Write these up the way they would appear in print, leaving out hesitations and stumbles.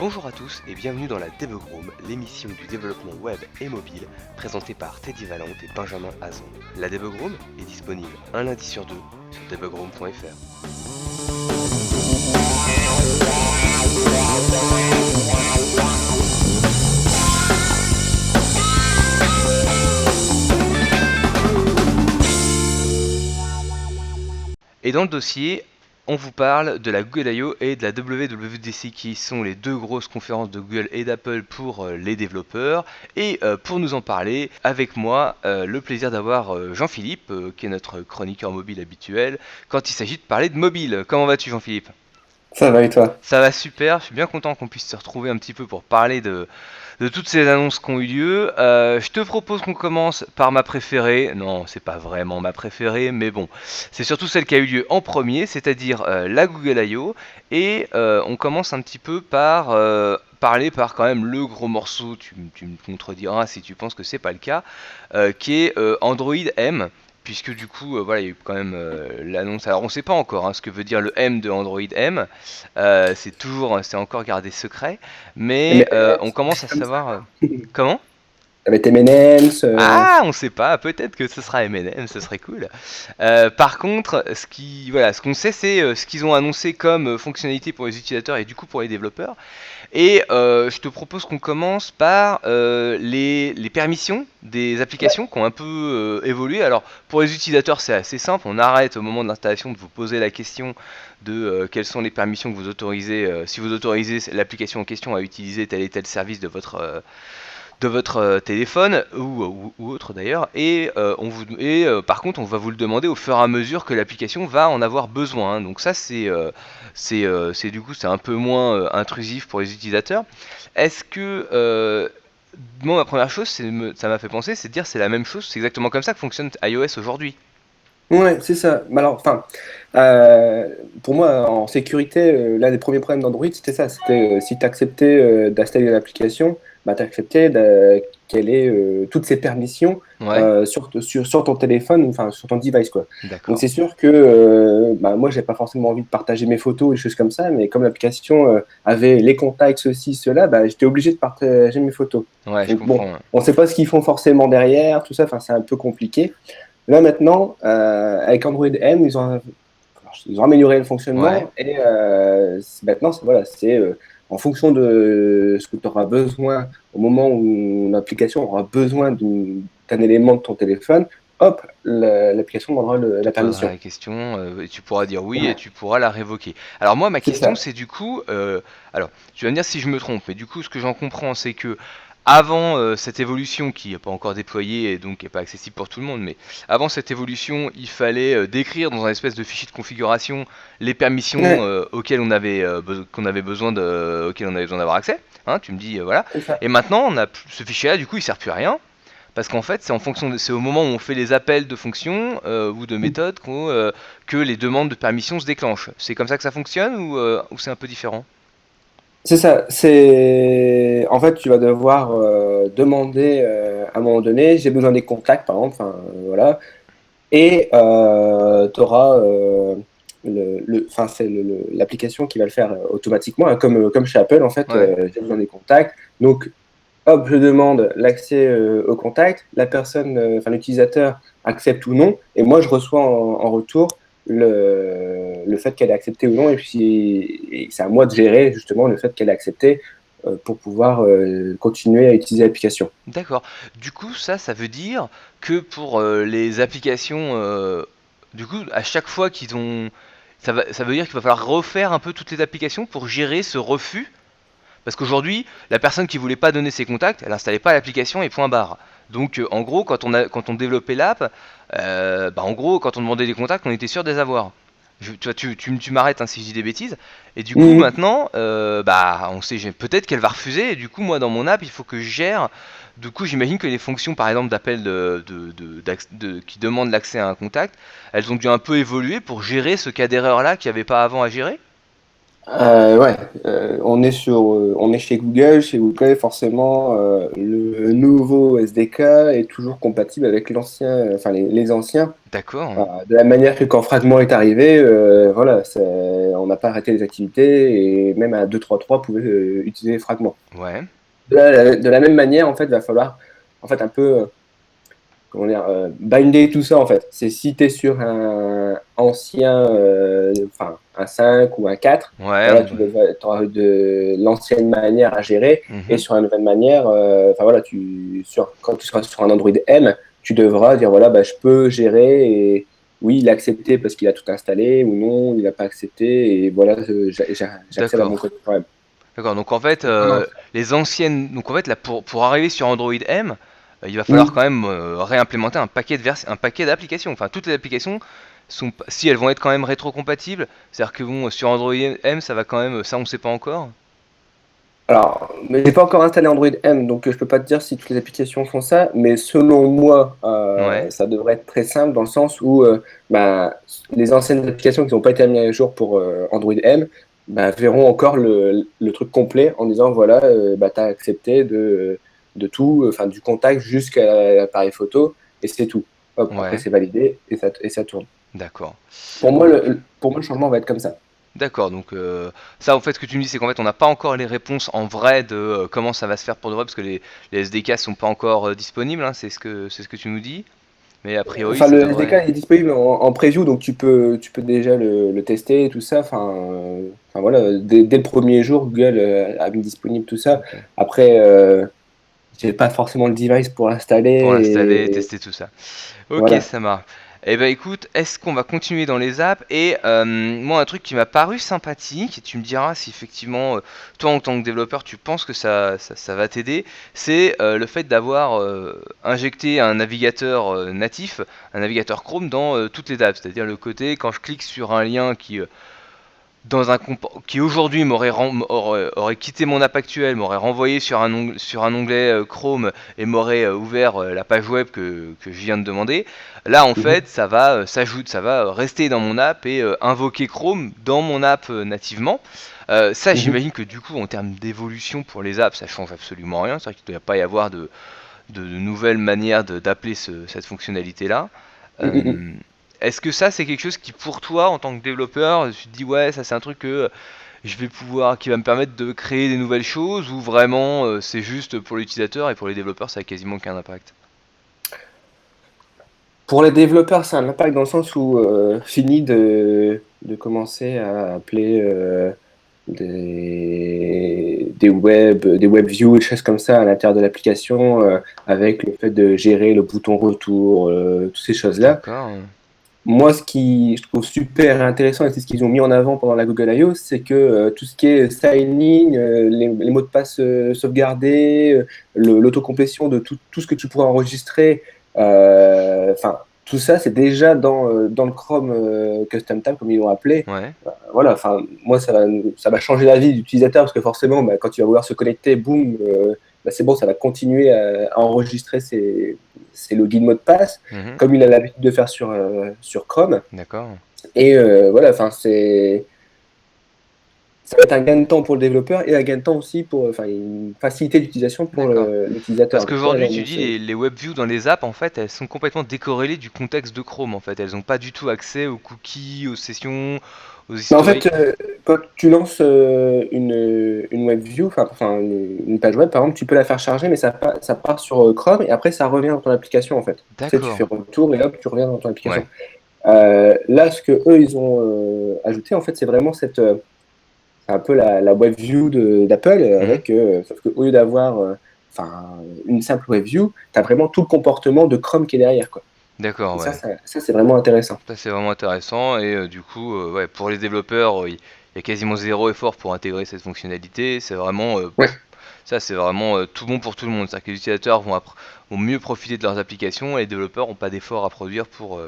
Bonjour à tous et bienvenue dans la Debug Room, l'émission du développement web et mobile, présentée par Teddy Valente et Benjamin Hazan. La Debug Room est disponible un lundi sur deux sur debugroom.fr. Et dans le dossier, on vous parle de la Google I/O et de la WWDC qui sont les deux grosses conférences de Google et d'Apple pour les développeurs. Et pour nous en parler, avec moi, le plaisir d'avoir Jean-Philippe, qui est notre chroniqueur mobile habituel, quand il s'agit de parler de mobile. Comment vas-tu, Jean-Philippe ? Ça va et toi? Ça va super, je suis bien content qu'on puisse se retrouver un petit peu pour parler de toutes ces annonces qui ont eu lieu. Je te propose qu'on commence par ma préférée. Non, c'est pas vraiment ma préférée, mais bon, c'est surtout celle qui a eu lieu en premier, c'est-à-dire la Google I/O. Et on commence un petit peu par parler par quand même le gros morceau, tu me contrediras si tu penses que c'est pas le cas, qui est Android M. Puisque du coup, voilà, il y a eu quand même l'annonce. Alors, on ne sait pas encore ce que veut dire le M de Android M. C'est encore gardé secret, mais on M&M's, commence à comme ça. savoir comment. Avec M&M's, Ah, on sait pas, peut-être que ce sera M&M, ce serait cool. Par contre, ce qu'on sait, c'est ce qu'ils ont annoncé comme fonctionnalité pour les utilisateurs et du coup pour les développeurs. Et je te propose qu'on commence par les permissions des ouais, applications qui ont un peu évolué. Alors pour les utilisateurs c'est assez simple, on arrête au moment de l'installation de vous poser la question de quelles sont les permissions que vous autorisez, si vous autorisez l'application en question à utiliser tel et tel service de votre téléphone ou autre d'ailleurs, et, par contre on va vous le demander au fur et à mesure que l'application va en avoir besoin. Donc ça c'est du coup c'est un peu moins intrusif pour les utilisateurs. Est-ce que moi ma première chose ça m'a fait penser, c'est de dire c'est la même chose, c'est exactement comme ça que fonctionne iOS aujourd'hui. ouais, c'est ça. Mais alors, enfin, euh, pour moi, en sécurité, l'un des premiers problèmes d'Android, c'était ça. C'était si tu acceptais d'installer une application, bah, tu acceptais qu'elle ait toutes ses permissions Ouais, sur ton téléphone, enfin, sur ton device, quoi. Donc, d'accord. c'est sûr que bah, moi, j'ai pas forcément envie de partager mes photos et des choses comme ça, mais comme l'application avait les contacts, ceci, cela, bah, j'étais obligé de partager mes photos. Ouais, je Donc, bon, comprends. Ouais. on sait pas ce qu'ils font forcément derrière, tout ça, enfin, c'est un peu compliqué. Là maintenant, avec Android M, ils ont amélioré le Ouais. fonctionnement et maintenant, voilà, c'est en fonction de ce que tu auras besoin au moment où l'application aura besoin d'un élément de ton téléphone, hop, l'application demandera Te la posera permission. la question et tu pourras dire oui et Ouais, tu pourras la révoquer. Alors moi ma c'est question ça. c'est du coup, alors tu vas me dire si je me trompe, mais du coup ce que j'en comprends c'est que avant cette évolution qui n'est pas encore déployée et donc qui n'est pas accessible pour tout le monde, mais avant cette évolution il fallait décrire dans un espèce de fichier de configuration les permissions Ouais, qu'on avait besoin auxquelles on avait besoin d'avoir accès. Hein, tu me dis voilà. c'est ça. Et maintenant ce fichier là du coup il sert plus à rien. Parce qu'en fait, c'est au moment où on fait les appels de fonctions ou de méthodes que les demandes de permission se déclenchent. C'est comme ça que ça fonctionne ou c'est un peu différent? C'est ça. C'est en fait, tu vas devoir demander à un moment donné, j'ai besoin des contacts, par exemple, enfin voilà. Et tu auras enfin, c'est l'application qui va le faire automatiquement, hein, comme chez Apple, en fait, Ouais. j'ai besoin des contacts. Donc, hop, je demande l'accès aux contacts. La personne, enfin, l'utilisateur accepte ou non. Et moi, je reçois en retour le fait qu'elle ait accepté ou non. Et puis, et c'est à moi de gérer justement le fait qu'elle ait accepté pour pouvoir continuer à utiliser l'application. D'accord. Du coup, ça veut dire que pour les applications, du coup, à chaque fois qu'ils ont, ça veut dire qu'il va falloir refaire un peu toutes les applications pour gérer ce refus. Parce qu'aujourd'hui, la personne qui voulait pas donner ses contacts, elle installait pas l'application et point barre. Donc en gros, quand on développait l'app, bah, en gros, quand on demandait des contacts, on était sûr de les avoir. Tu vois, tu m'arrêtes si je dis des bêtises. Et du coup, Mhm. maintenant, bah, on sait peut-être qu'elle va refuser. Et du coup, moi, dans mon app, il faut que je gère. Du coup, j'imagine que les fonctions, par exemple, d'appel qui demandent l'accès à un contact, elles ont dû un peu évoluer pour gérer ce cas d'erreur-là qu'il n'y avait pas avant à gérer. Ouais, on est chez Google. Chez Google, forcément, le nouveau SDK est toujours compatible avec l'ancien, enfin les anciens. D'accord. De la manière que quand Fragment est arrivé, voilà, on n'a pas arrêté les activités et même à 2.3.3 pouvait utiliser Fragment. Ouais. De la même manière, en fait, va falloir en fait un peu comment dire, binder tout ça en fait. C'est si tu es sur un ancien, enfin un 5 ou un 4, Ouais. voilà, tu auras de l'ancienne manière à gérer et Mhm. sur une nouvelle manière, enfin voilà, quand tu seras sur un Android M, tu devras dire voilà, bah, je peux gérer et oui, il a accepté parce qu'il a tout installé ou non, il n'a pas accepté et voilà, j'accède à mon D'accord. code quand même. D'accord. Donc en fait, les anciennes. Donc en fait, là, pour arriver sur Android M, il va falloir Mm. quand même réimplémenter un paquet d'applications. Enfin, toutes les applications si elles vont être quand même rétrocompatibles, c'est-à-dire que bon, sur Android M, ça va quand même, ça on sait pas encore. Alors, mais j'ai pas encore installé Android M, donc je peux pas te dire si toutes les applications font ça, mais selon moi, Ouais. ça devrait être très simple dans le sens où bah, les anciennes applications qui n'ont pas été mises à jour pour Android M bah, verront encore le truc complet en disant voilà, bah, tu as accepté de tout, enfin du contact jusqu'à l'appareil photo, et c'est tout. Hop, après Ouais. c'est validé et ça tourne. D'accord. Pour moi, le changement va être comme ça. D'accord, donc ça en fait ce que tu me dis c'est qu'en fait on n'a pas encore les réponses en vrai de comment ça va se faire pour de vrai parce que les SDK sont pas encore disponibles, hein, c'est ce que tu nous dis, mais a priori Enfin, ça le SDK devrait. est disponible en preview, donc tu peux déjà le tester et tout ça. Enfin, voilà, dès le premier jour, Google a mis disponible tout ça. Ok. Après, j'ai pas forcément le device pour Pour l'installer. l'installer, tester tout ça. Ok, Voilà. ça marche. Eh ben écoute, est-ce qu'on va continuer dans les apps? Et moi, un truc qui m'a paru sympathique, et tu me diras si effectivement, toi en tant que développeur, tu penses que ça va t'aider, c'est le fait d'avoir injecté un navigateur natif, un navigateur Chrome dans toutes les apps. C'est-à-dire le côté, quand je clique sur un lien qui aujourd'hui aurait quitté mon app actuelle, m'aurait renvoyé sur un onglet Chrome et m'aurait ouvert la page web que je viens de demander. Là, en Mhm, fait, ça va ça va rester dans mon app et invoquer Chrome dans mon app nativement. Ça, mhm, j'imagine que du coup, en termes d'évolution pour les apps, ça change absolument rien. C'est-à-dire qu'il ne doit pas y avoir de nouvelles manières d'appeler cette fonctionnalité-là. mhm, mhm. Euh, Est-ce que ça, c'est quelque chose qui, pour toi, en tant que développeur, tu te dis, ouais, ça c'est un truc que je vais pouvoir, qui va me permettre de créer des nouvelles choses, ou vraiment c'est juste pour l'utilisateur et pour les développeurs, ça a quasiment aucun impact? Pour les développeurs, c'est un impact dans le sens où fini de commencer à appeler des web views, des choses comme ça à l'intérieur de l'application, avec le fait de gérer le bouton retour, toutes ces choses-là. D'accord. Moi, ce qui je trouve super intéressant, et c'est ce qu'ils ont mis en avant pendant la Google I.O., c'est que tout ce qui est styling, les mots de passe sauvegardés, l'autocomplétion de tout ce que tu pourrais enregistrer, enfin, tout ça, c'est déjà dans le Chrome Custom Tab, comme ils l'ont appelé. Ouais. Voilà, enfin, moi, ça va changer la vie de l'utilisateur, parce que forcément, bah, quand il va vouloir se connecter, boum, bah, c'est bon, ça va continuer à enregistrer ses logins mots de passe Mhm. comme il a l'habitude de faire sur Chrome. D'accord. Et voilà, enfin, ça va être un gain de temps pour le développeur et un gain de temps aussi pour, enfin, une facilité d'utilisation pour D'accord. Parce l'utilisateur. Donc, ouais, qu'aujourd'hui, non, tu moi, dis les web views dans les apps, en fait, elles sont complètement décorrélées du contexte de Chrome, en fait. Elles n'ont pas du tout accès aux cookies, aux sessions, aux Mais en fait, historiques. quand tu lances une web view, enfin une page web, par exemple, tu peux la faire charger, mais ça part sur Chrome et après, ça revient dans ton application, en fait. Tu sais, tu fais D'accord. retour et hop, tu reviens dans ton Ouais. application. Là, ce que eux, ils ont ajouté, en fait, c'est vraiment c'est un peu la web view d'Apple, Mhm. avec, sauf qu'au lieu d'avoir enfin, une simple web view, tu as vraiment tout le comportement de Chrome qui est derrière, quoi. D'accord, Et ouais. ça c'est vraiment intéressant. Ça c'est vraiment intéressant et du coup ouais, pour les développeurs il y a quasiment zéro effort pour intégrer cette fonctionnalité. C'est vraiment Ouais. ça c'est vraiment tout bon pour tout le monde. C'est-à-dire que les utilisateurs vont mieux profiter de leurs applications et les développeurs n'ont pas d'effort à produire pour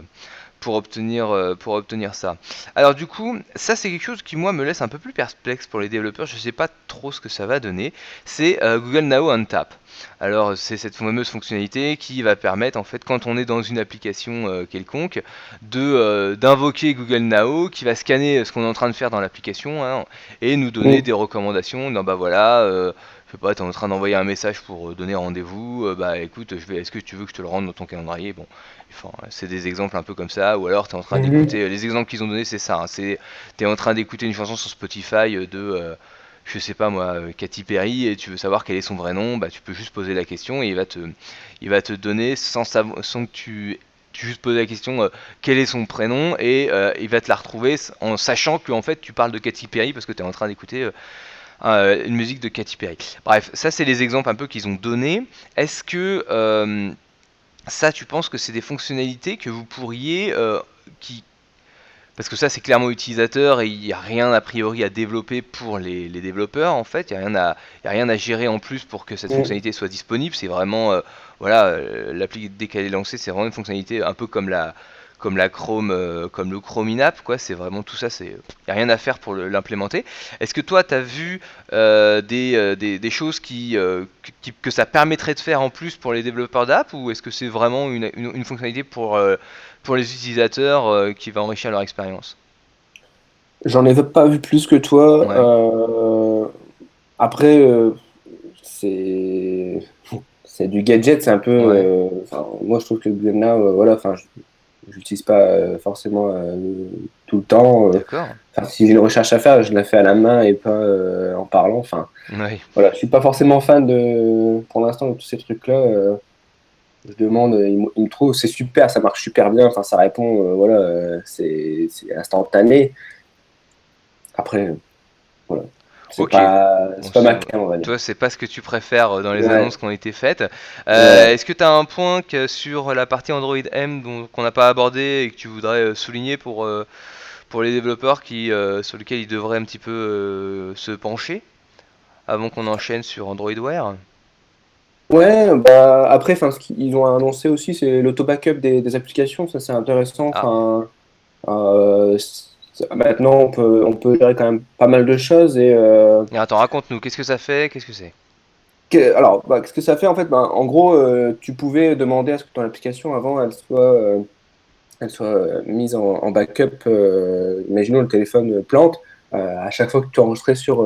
obtenir ça. Alors du coup, ça c'est quelque chose qui moi me laisse un peu plus perplexe pour les développeurs. Je sais pas trop ce que ça va donner. C'est Google Now on Tap. Alors c'est cette fameuse fonctionnalité qui va permettre en fait quand on est dans une application quelconque d'invoquer Google Now qui va scanner ce qu'on est en train de faire dans l'application, hein, et nous donner Mm. des recommandations. Non, bah voilà, je sais pas, t'es en train d'envoyer un message pour donner rendez-vous, bah écoute, est-ce que tu veux que je te le rende dans ton calendrier? Bon, enfin, c'est des exemples un peu comme ça, ou alors t'es en train Mhm. d'écouter, les exemples qu'ils ont donnés c'est ça, hein, c'est t'es en train d'écouter une chanson sur Spotify je sais pas moi, Katy Perry, et tu veux savoir quel est son vrai nom, bah tu peux juste poser la question et il va te donner sans que tu juste poses la question quel est son prénom et il va te la retrouver en sachant que en fait tu parles de Katy Perry parce que tu es en train d'écouter une musique de Katy Perry. Bref, ça c'est les exemples un peu qu'ils ont donnés. Est-ce que ça tu penses que c'est des fonctionnalités que vous pourriez qui parce que ça, c'est clairement utilisateur et il n'y a rien a priori à développer pour les développeurs en fait. Il y a rien à gérer en plus pour que cette Mm. fonctionnalité soit disponible. C'est vraiment, voilà, l'appli dès qu'elle est lancée, c'est vraiment une fonctionnalité un peu comme la Chrome, comme le Chrome in-app, quoi. C'est vraiment tout ça, il n'y a rien à faire pour l'implémenter. Est-ce que toi, tu as vu des choses que ça permettrait de faire en plus pour les développeurs d'app ou est-ce que c'est vraiment une fonctionnalité pour les utilisateurs qui va enrichir leur expérience. J'en ai pas vu plus que toi. Ouais. Après, c'est c'est du gadget, c'est un peu. Ouais, Enfin, moi, je trouve que le Google Now, voilà, enfin, je l'utilise pas forcément tout le temps. d'accord. Enfin, si j'ai une recherche à faire, je la fais à la main et pas en parlant. Enfin, Ouais. voilà, je suis pas forcément fan pour l'instant, de tous ces trucs-là. Je demande, il me trouve, c'est super, ça marche super bien. Enfin, ça répond, voilà, c'est instantané. Après, voilà, Ok. c'est Bon, pas ma cam, on va dire. toi, c'est pas ce que tu préfères dans les annonces Ouais, qui ont été faites. voilà. Est-ce que tu as un point sur la partie Android M qu'on n'a pas abordé et que tu voudrais souligner pour les développeurs sur lequel ils devraient un petit peu se pencher avant qu'on enchaîne sur Android Wear? Ouais, bah après, enfin, ce qu'ils ont annoncé aussi, c'est l'auto-backup des applications. Ça, c'est intéressant. Ah, Enfin, maintenant, on peut gérer quand même pas mal de choses. Et et attends, raconte-nous, qu'est-ce que ça fait? Qu'est-ce que c'est? alors, bah, qu'est-ce que ça fait en fait? Bah, en gros, tu pouvais demander à ce que ton application avant, elle soit mise en backup. Imaginons le téléphone plante. À chaque fois que tu enregistrais sur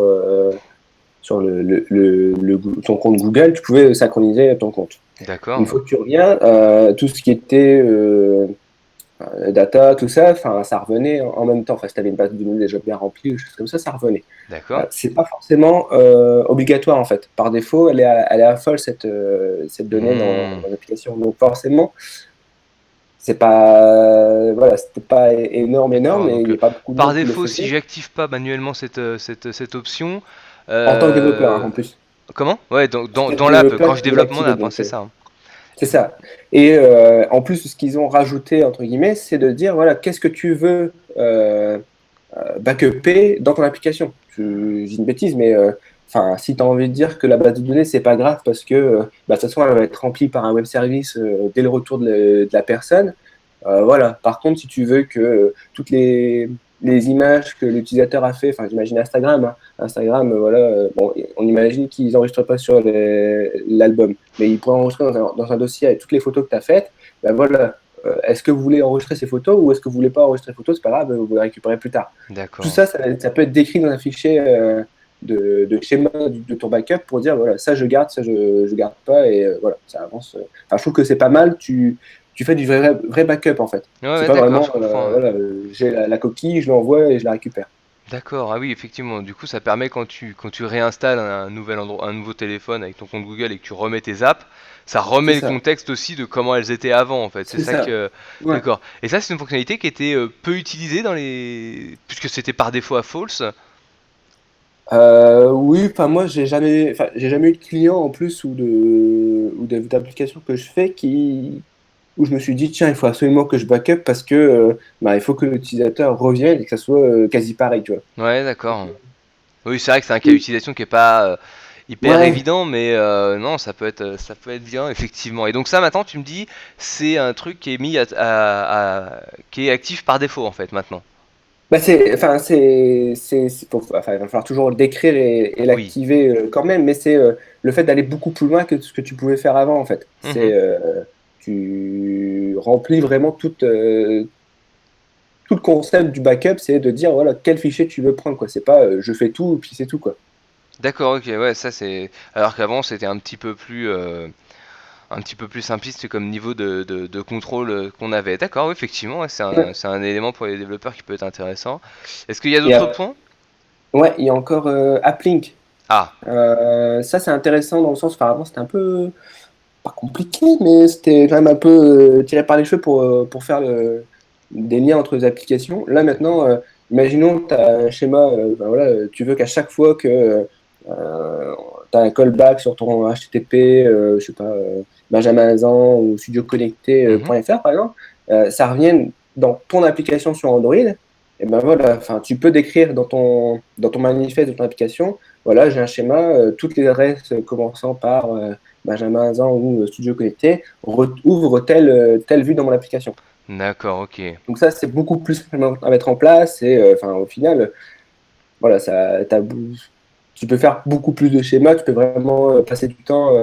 ton compte Google, tu pouvais synchroniser ton compte. Une D'accord. fois que tu reviens, tout ce qui était data, tout ça, enfin, ça revenait en même temps. Enfin, si tu avais une base de données déjà bien remplie ou des choses comme ça revenait. D'accord. C'est pas forcément obligatoire en fait. Par défaut, elle est à folle cette donnée Hmm. dans l'application. Donc forcément, c'est pas voilà, c'était pas énorme, D'accord, mais il donc n'y a pas beaucoup de par monde qui le défaut, si faisait. j'active pas manuellement cette option, En tant que développeur, hein, euh, en plus. comment? Ouais, Si tu es dans l'app, quand développeur, je tu peux développe mon l'activer. app, hein, Donc c'est ça, hein. c'est ça. Et en plus, ce qu'ils ont rajouté, entre guillemets, c'est de dire, voilà, qu'est-ce que tu veux backuper dans ton application. Je dis une bêtise, mais enfin, si tu as envie de dire que la base de données, c'est pas grave parce que bah, de toute façon, elle va être remplie par un web service dès le retour de la personne. Voilà. Par contre, si tu veux que toutes les images que l'utilisateur a fait, enfin, j'imagine Instagram, hein. Instagram, voilà, bon, on imagine qu'ils n'enregistrent pas sur l'album, mais ils pourraient enregistrer dans un dossier avec toutes les photos que tu as faites. Ben voilà, est-ce que vous voulez enregistrer ces photos ou est-ce que vous voulez pas enregistrer les photos? C'est pas grave, vous les récupérez plus tard. Tout D'accord. ça, ça peut être décrit dans un fichier de schéma de ton backup pour dire voilà, ça je garde, ça je garde pas, et voilà, ça avance. Enfin, je trouve que c'est pas mal. Tu fais du vrai backup en fait. Ouais, C'est ouais, pas d'accord, je vraiment, comprends, ouais. voilà, j'ai la coquille, je l'envoie et je la récupère. D'accord, ah oui, effectivement. Du coup, ça permet quand tu réinstalles un nouveau téléphone avec ton compte Google et que tu remets tes apps, ça C'est remet le ça, contexte aussi de comment elles étaient avant, en fait. C'est c'est ça ça. que. Ouais. D'accord. Et ça, c'est une fonctionnalité qui était peu utilisée puisque c'était par défaut à false. Oui, enfin moi j'ai jamais eu de client en plus d'applications que je fais où je me suis dit tiens il faut absolument que je backup parce que bah, il faut que l'utilisateur revienne et que ça soit quasi pareil, tu vois. Ouais, d'accord. Oui, c'est vrai que c'est un cas Et- d'utilisation qui est pas hyper ouais, évident, mais non, ça peut être bien, effectivement. Et donc ça, maintenant, tu me dis, c'est un truc qui est qui est actif par défaut, en fait, maintenant. Bah enfin, il va falloir toujours le décrire et Oui. l'activer quand même, mais c'est le fait d'aller beaucoup plus loin que ce que tu pouvais faire avant, en fait. Mhm. Tu remplis vraiment tout le concept du backup, c'est de dire, voilà, quel fichier tu veux prendre, quoi. C'est pas je fais tout, puis c'est tout, quoi. D'accord, ok, ouais, ça c'est. Alors qu'avant c'était un petit peu plus simpliste comme niveau de contrôle qu'on avait. D'accord, oui, effectivement, ouais, Ouais. c'est un élément pour les développeurs qui peut être intéressant. Est-ce qu'il y a Et d'autres points? ouais, il y a encore AppLink. Ah, Ça, c'est intéressant dans le sens, enfin, avant, c'était un peu, pas compliqué, mais c'était quand même un peu tiré par les cheveux pour faire des liens entre les applications. Là, d'accord. maintenant, imaginons que tu as un schéma, ben voilà, tu veux qu'à chaque fois que tu as un callback sur ton HTTP, je sais pas, benjaminazan ou Mhm. studioconnecté.fr par exemple, ça revienne dans ton application sur Android. Et ben voilà, enfin, tu peux décrire dans ton manifeste de ton application, voilà, j'ai un schéma, toutes les adresses commençant par Benjamin Hazan ou Studio Connecté ouvre telle vue dans mon application. D'accord, ok. Donc ça, c'est beaucoup plus à mettre en place et enfin, au final, voilà, tu peux faire beaucoup plus de schémas, tu peux vraiment passer du temps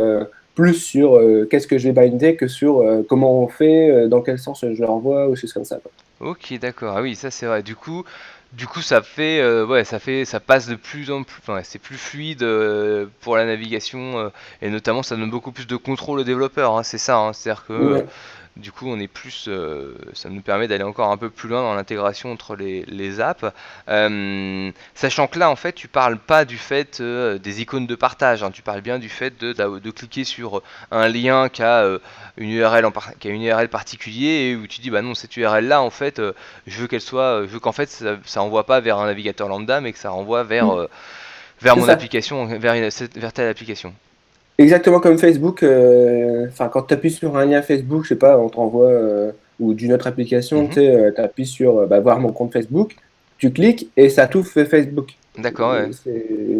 plus sur qu'est-ce que je vais binder que sur comment on fait, dans quel sens je l'envoie ou choses comme ça, quoi. Ok, d'accord. Ah oui, ça c'est vrai. Du coup, ça fait, ça passe de plus en plus, enfin, ouais, c'est plus fluide pour la navigation et notamment ça donne beaucoup plus de contrôle aux développeurs, hein, c'est ça, hein. C'est-à-dire que Ouais, du coup, ça nous permet d'aller encore un peu plus loin dans l'intégration entre les apps. Sachant que là, en fait, tu parles pas du fait des icônes de partage, hein. Tu parles bien du fait de cliquer sur un lien une URL qui a une URL particulier et où tu dis bah non, cette URL là, en fait, je veux qu'en fait ça envoie pas vers un navigateur lambda, mais que ça renvoie vers c'est mon ça. application, vers telle application. Exactement comme Facebook. Enfin, quand tu appuies sur un lien Facebook, je sais pas, on t'envoie ou d'une autre application, Mhm. tu sais, tu appuies sur bah, voir mon compte Facebook, tu cliques et ça t'ouvre Facebook. D'accord, ouais.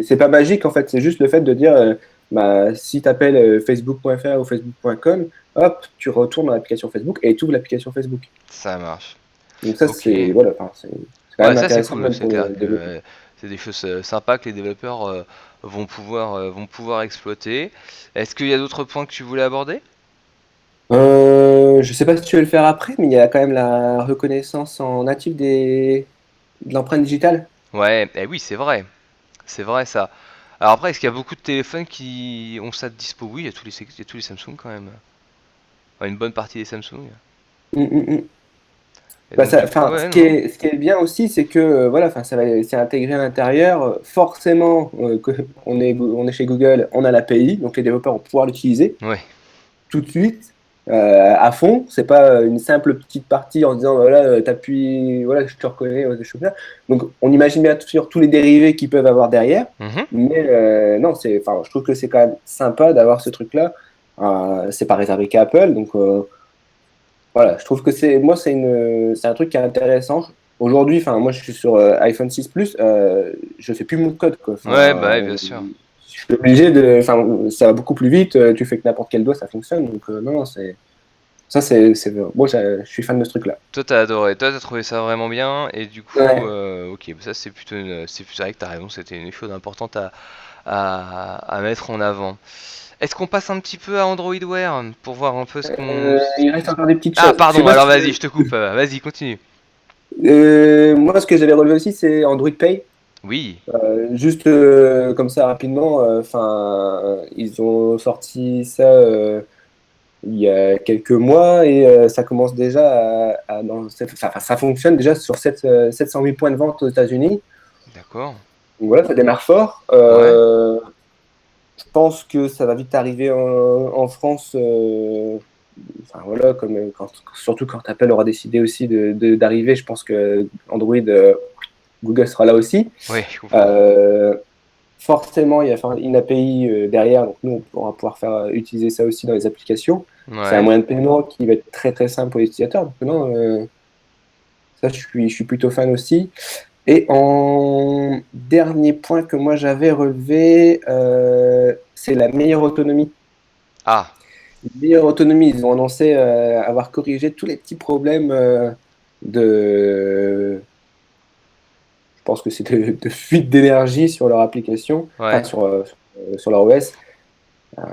C'est pas magique en fait, c'est juste le fait de dire bah, si tu appelles facebook.fr ou facebook.com, hop, tu retournes dans l'application Facebook et tu ouvres l'application Facebook. Ça marche. Donc ça, Ok. c'est voilà, enfin, c'est quand Ouais, même ça c'est intéressant cool. même pour C'est-à-dire le que développeur. c'est des choses sympas que les développeurs vont pouvoir exploiter. Est-ce qu'il y a d'autres points que tu voulais aborder? Je sais pas si tu veux le faire après, mais il y a quand même la reconnaissance en natif de l'empreinte digitale. Ouais, eh oui, c'est vrai ça. Alors après, est-ce qu'il y a beaucoup de téléphones qui ont ça de dispo? Oui, il y a tous les Samsung quand même. Enfin, une bonne partie des Samsung. Mm, mm, mm. Et Bah, donc du coup, enfin, ouais, non. ce qui est bien aussi, c'est que voilà, enfin, c'est intégré à l'intérieur. Forcément, on est chez Google, on a l'API, donc les développeurs vont pouvoir l'utiliser Ouais. tout de suite, à fond. C'est pas une simple petite partie en disant voilà, t'appuies, voilà, je te reconnais, des choses comme ça. Donc, on imagine bien sûr tous les dérivés qu'ils peuvent avoir derrière, Mhm. mais non, enfin, je trouve que c'est quand même sympa d'avoir ce truc-là. C'est pas réservé qu'à Apple, donc. Voilà, je trouve que c'est un truc qui est intéressant. Aujourd'hui, enfin, moi, je suis sur iPhone 6 Plus, je fais plus mon code, quoi. Ouais, bah Enfin, ouais, bien sûr. je suis obligé enfin, ça va beaucoup plus vite. Tu fais que n'importe quel doigt, ça fonctionne. Donc, non, non, moi, je suis fan de ce truc-là. Toi, t'as adoré. Toi, t'as trouvé ça vraiment bien. Et du coup, Ouais. ok, ça c'est vrai que t'as raison. C'était une chose importante à mettre en avant. Est-ce qu'on passe un petit peu à Android Wear pour voir un peu Il reste encore des petites Ah, choses. Je sais pardon. pas Alors si, vas-y, je te coupe. Vas-y, continue. moi, ce que j'avais relevé aussi, c'est Android Pay. Oui. Juste comme ça rapidement, enfin, ils ont sorti ça il y a quelques mois et ça commence déjà enfin, ça fonctionne déjà sur 708 points de vente aux États-Unis. D'accord. Donc voilà, ça démarre fort. Ouais. Je pense que ça va vite arriver en France. Enfin voilà, surtout quand Apple aura décidé aussi d'arriver, je pense que Android, Google sera là aussi. Ouais, je comprends. Euh, Forcément, il y a une API derrière, donc nous, on pourra pouvoir utiliser ça aussi dans les applications. C'est un Ouais. moyen de paiement qui va être très très simple pour les utilisateurs. Donc non, ça, je suis plutôt fan aussi. Et en dernier point que moi j'avais relevé, c'est la meilleure autonomie. Ah. Meilleure autonomie, ils ont annoncé avoir corrigé tous les petits problèmes de pense que c'est de fuite d'énergie sur leur application, Ouais. enfin sur leur OS.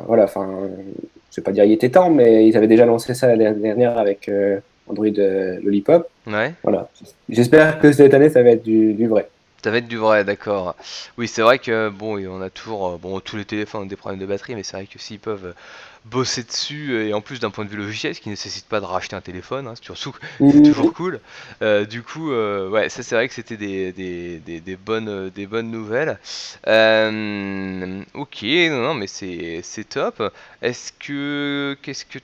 Voilà, enfin, je vais pas dire il était temps, mais ils avaient déjà lancé ça l'année dernière avec Android Lollipop. Ouais. Voilà. J'espère que cette année, ça va être du vrai. Ça va être du vrai, d'accord. Oui, c'est vrai que bon, on a toujours, bon, tous les téléphones ont des problèmes de batterie, mais c'est vrai que s'ils peuvent bosser dessus et en plus d'un point de vue logiciel, ce qui nécessite pas de racheter un téléphone, hein, surtout, c'est toujours Mhm. cool. Du coup, ouais, ça c'est vrai que c'était des bonnes nouvelles. Ok, non, non, mais c'est top. Qu'est-ce que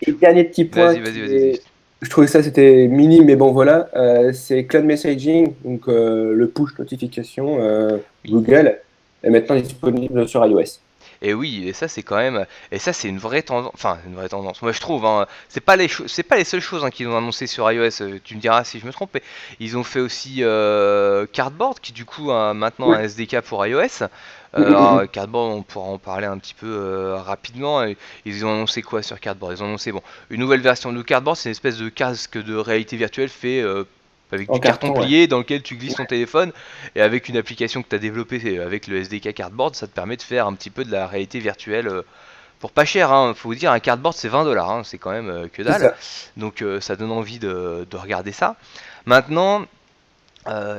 Et tu, dernier petit point vas-y. je trouvais ça c'était mini, mais bon voilà, c'est Cloud Messaging, donc le push notification Oui. Google est maintenant disponible sur iOS. Et oui, et ça c'est quand même, et ça c'est une vraie tendance, enfin une vraie tendance. Moi je trouve, hein, c'est pas les seules choses hein, qu'ils ont annoncé sur iOS. Tu me diras si je me trompe, mais ils ont fait aussi Cardboard qui du coup a maintenant un Oui. SDK pour iOS. Mhm. Alors, Cardboard, on pourra en parler un petit peu rapidement. Ils ont annoncé quoi sur Cardboard? Ils ont annoncé bon une nouvelle version de Cardboard, c'est une espèce de casque de réalité virtuelle fait avec En du carton carton, ouais. plié dans lequel tu glisses Ouais, ton téléphone et avec une application que tu as développée avec le SDK Cardboard, ça te permet de faire un petit peu de la réalité virtuelle pour pas cher. Hein. Faut vous dire, un cardboard c'est 20 $, hein, c'est quand même que c'est dalle. ça. Donc ça donne envie de regarder ça. Maintenant,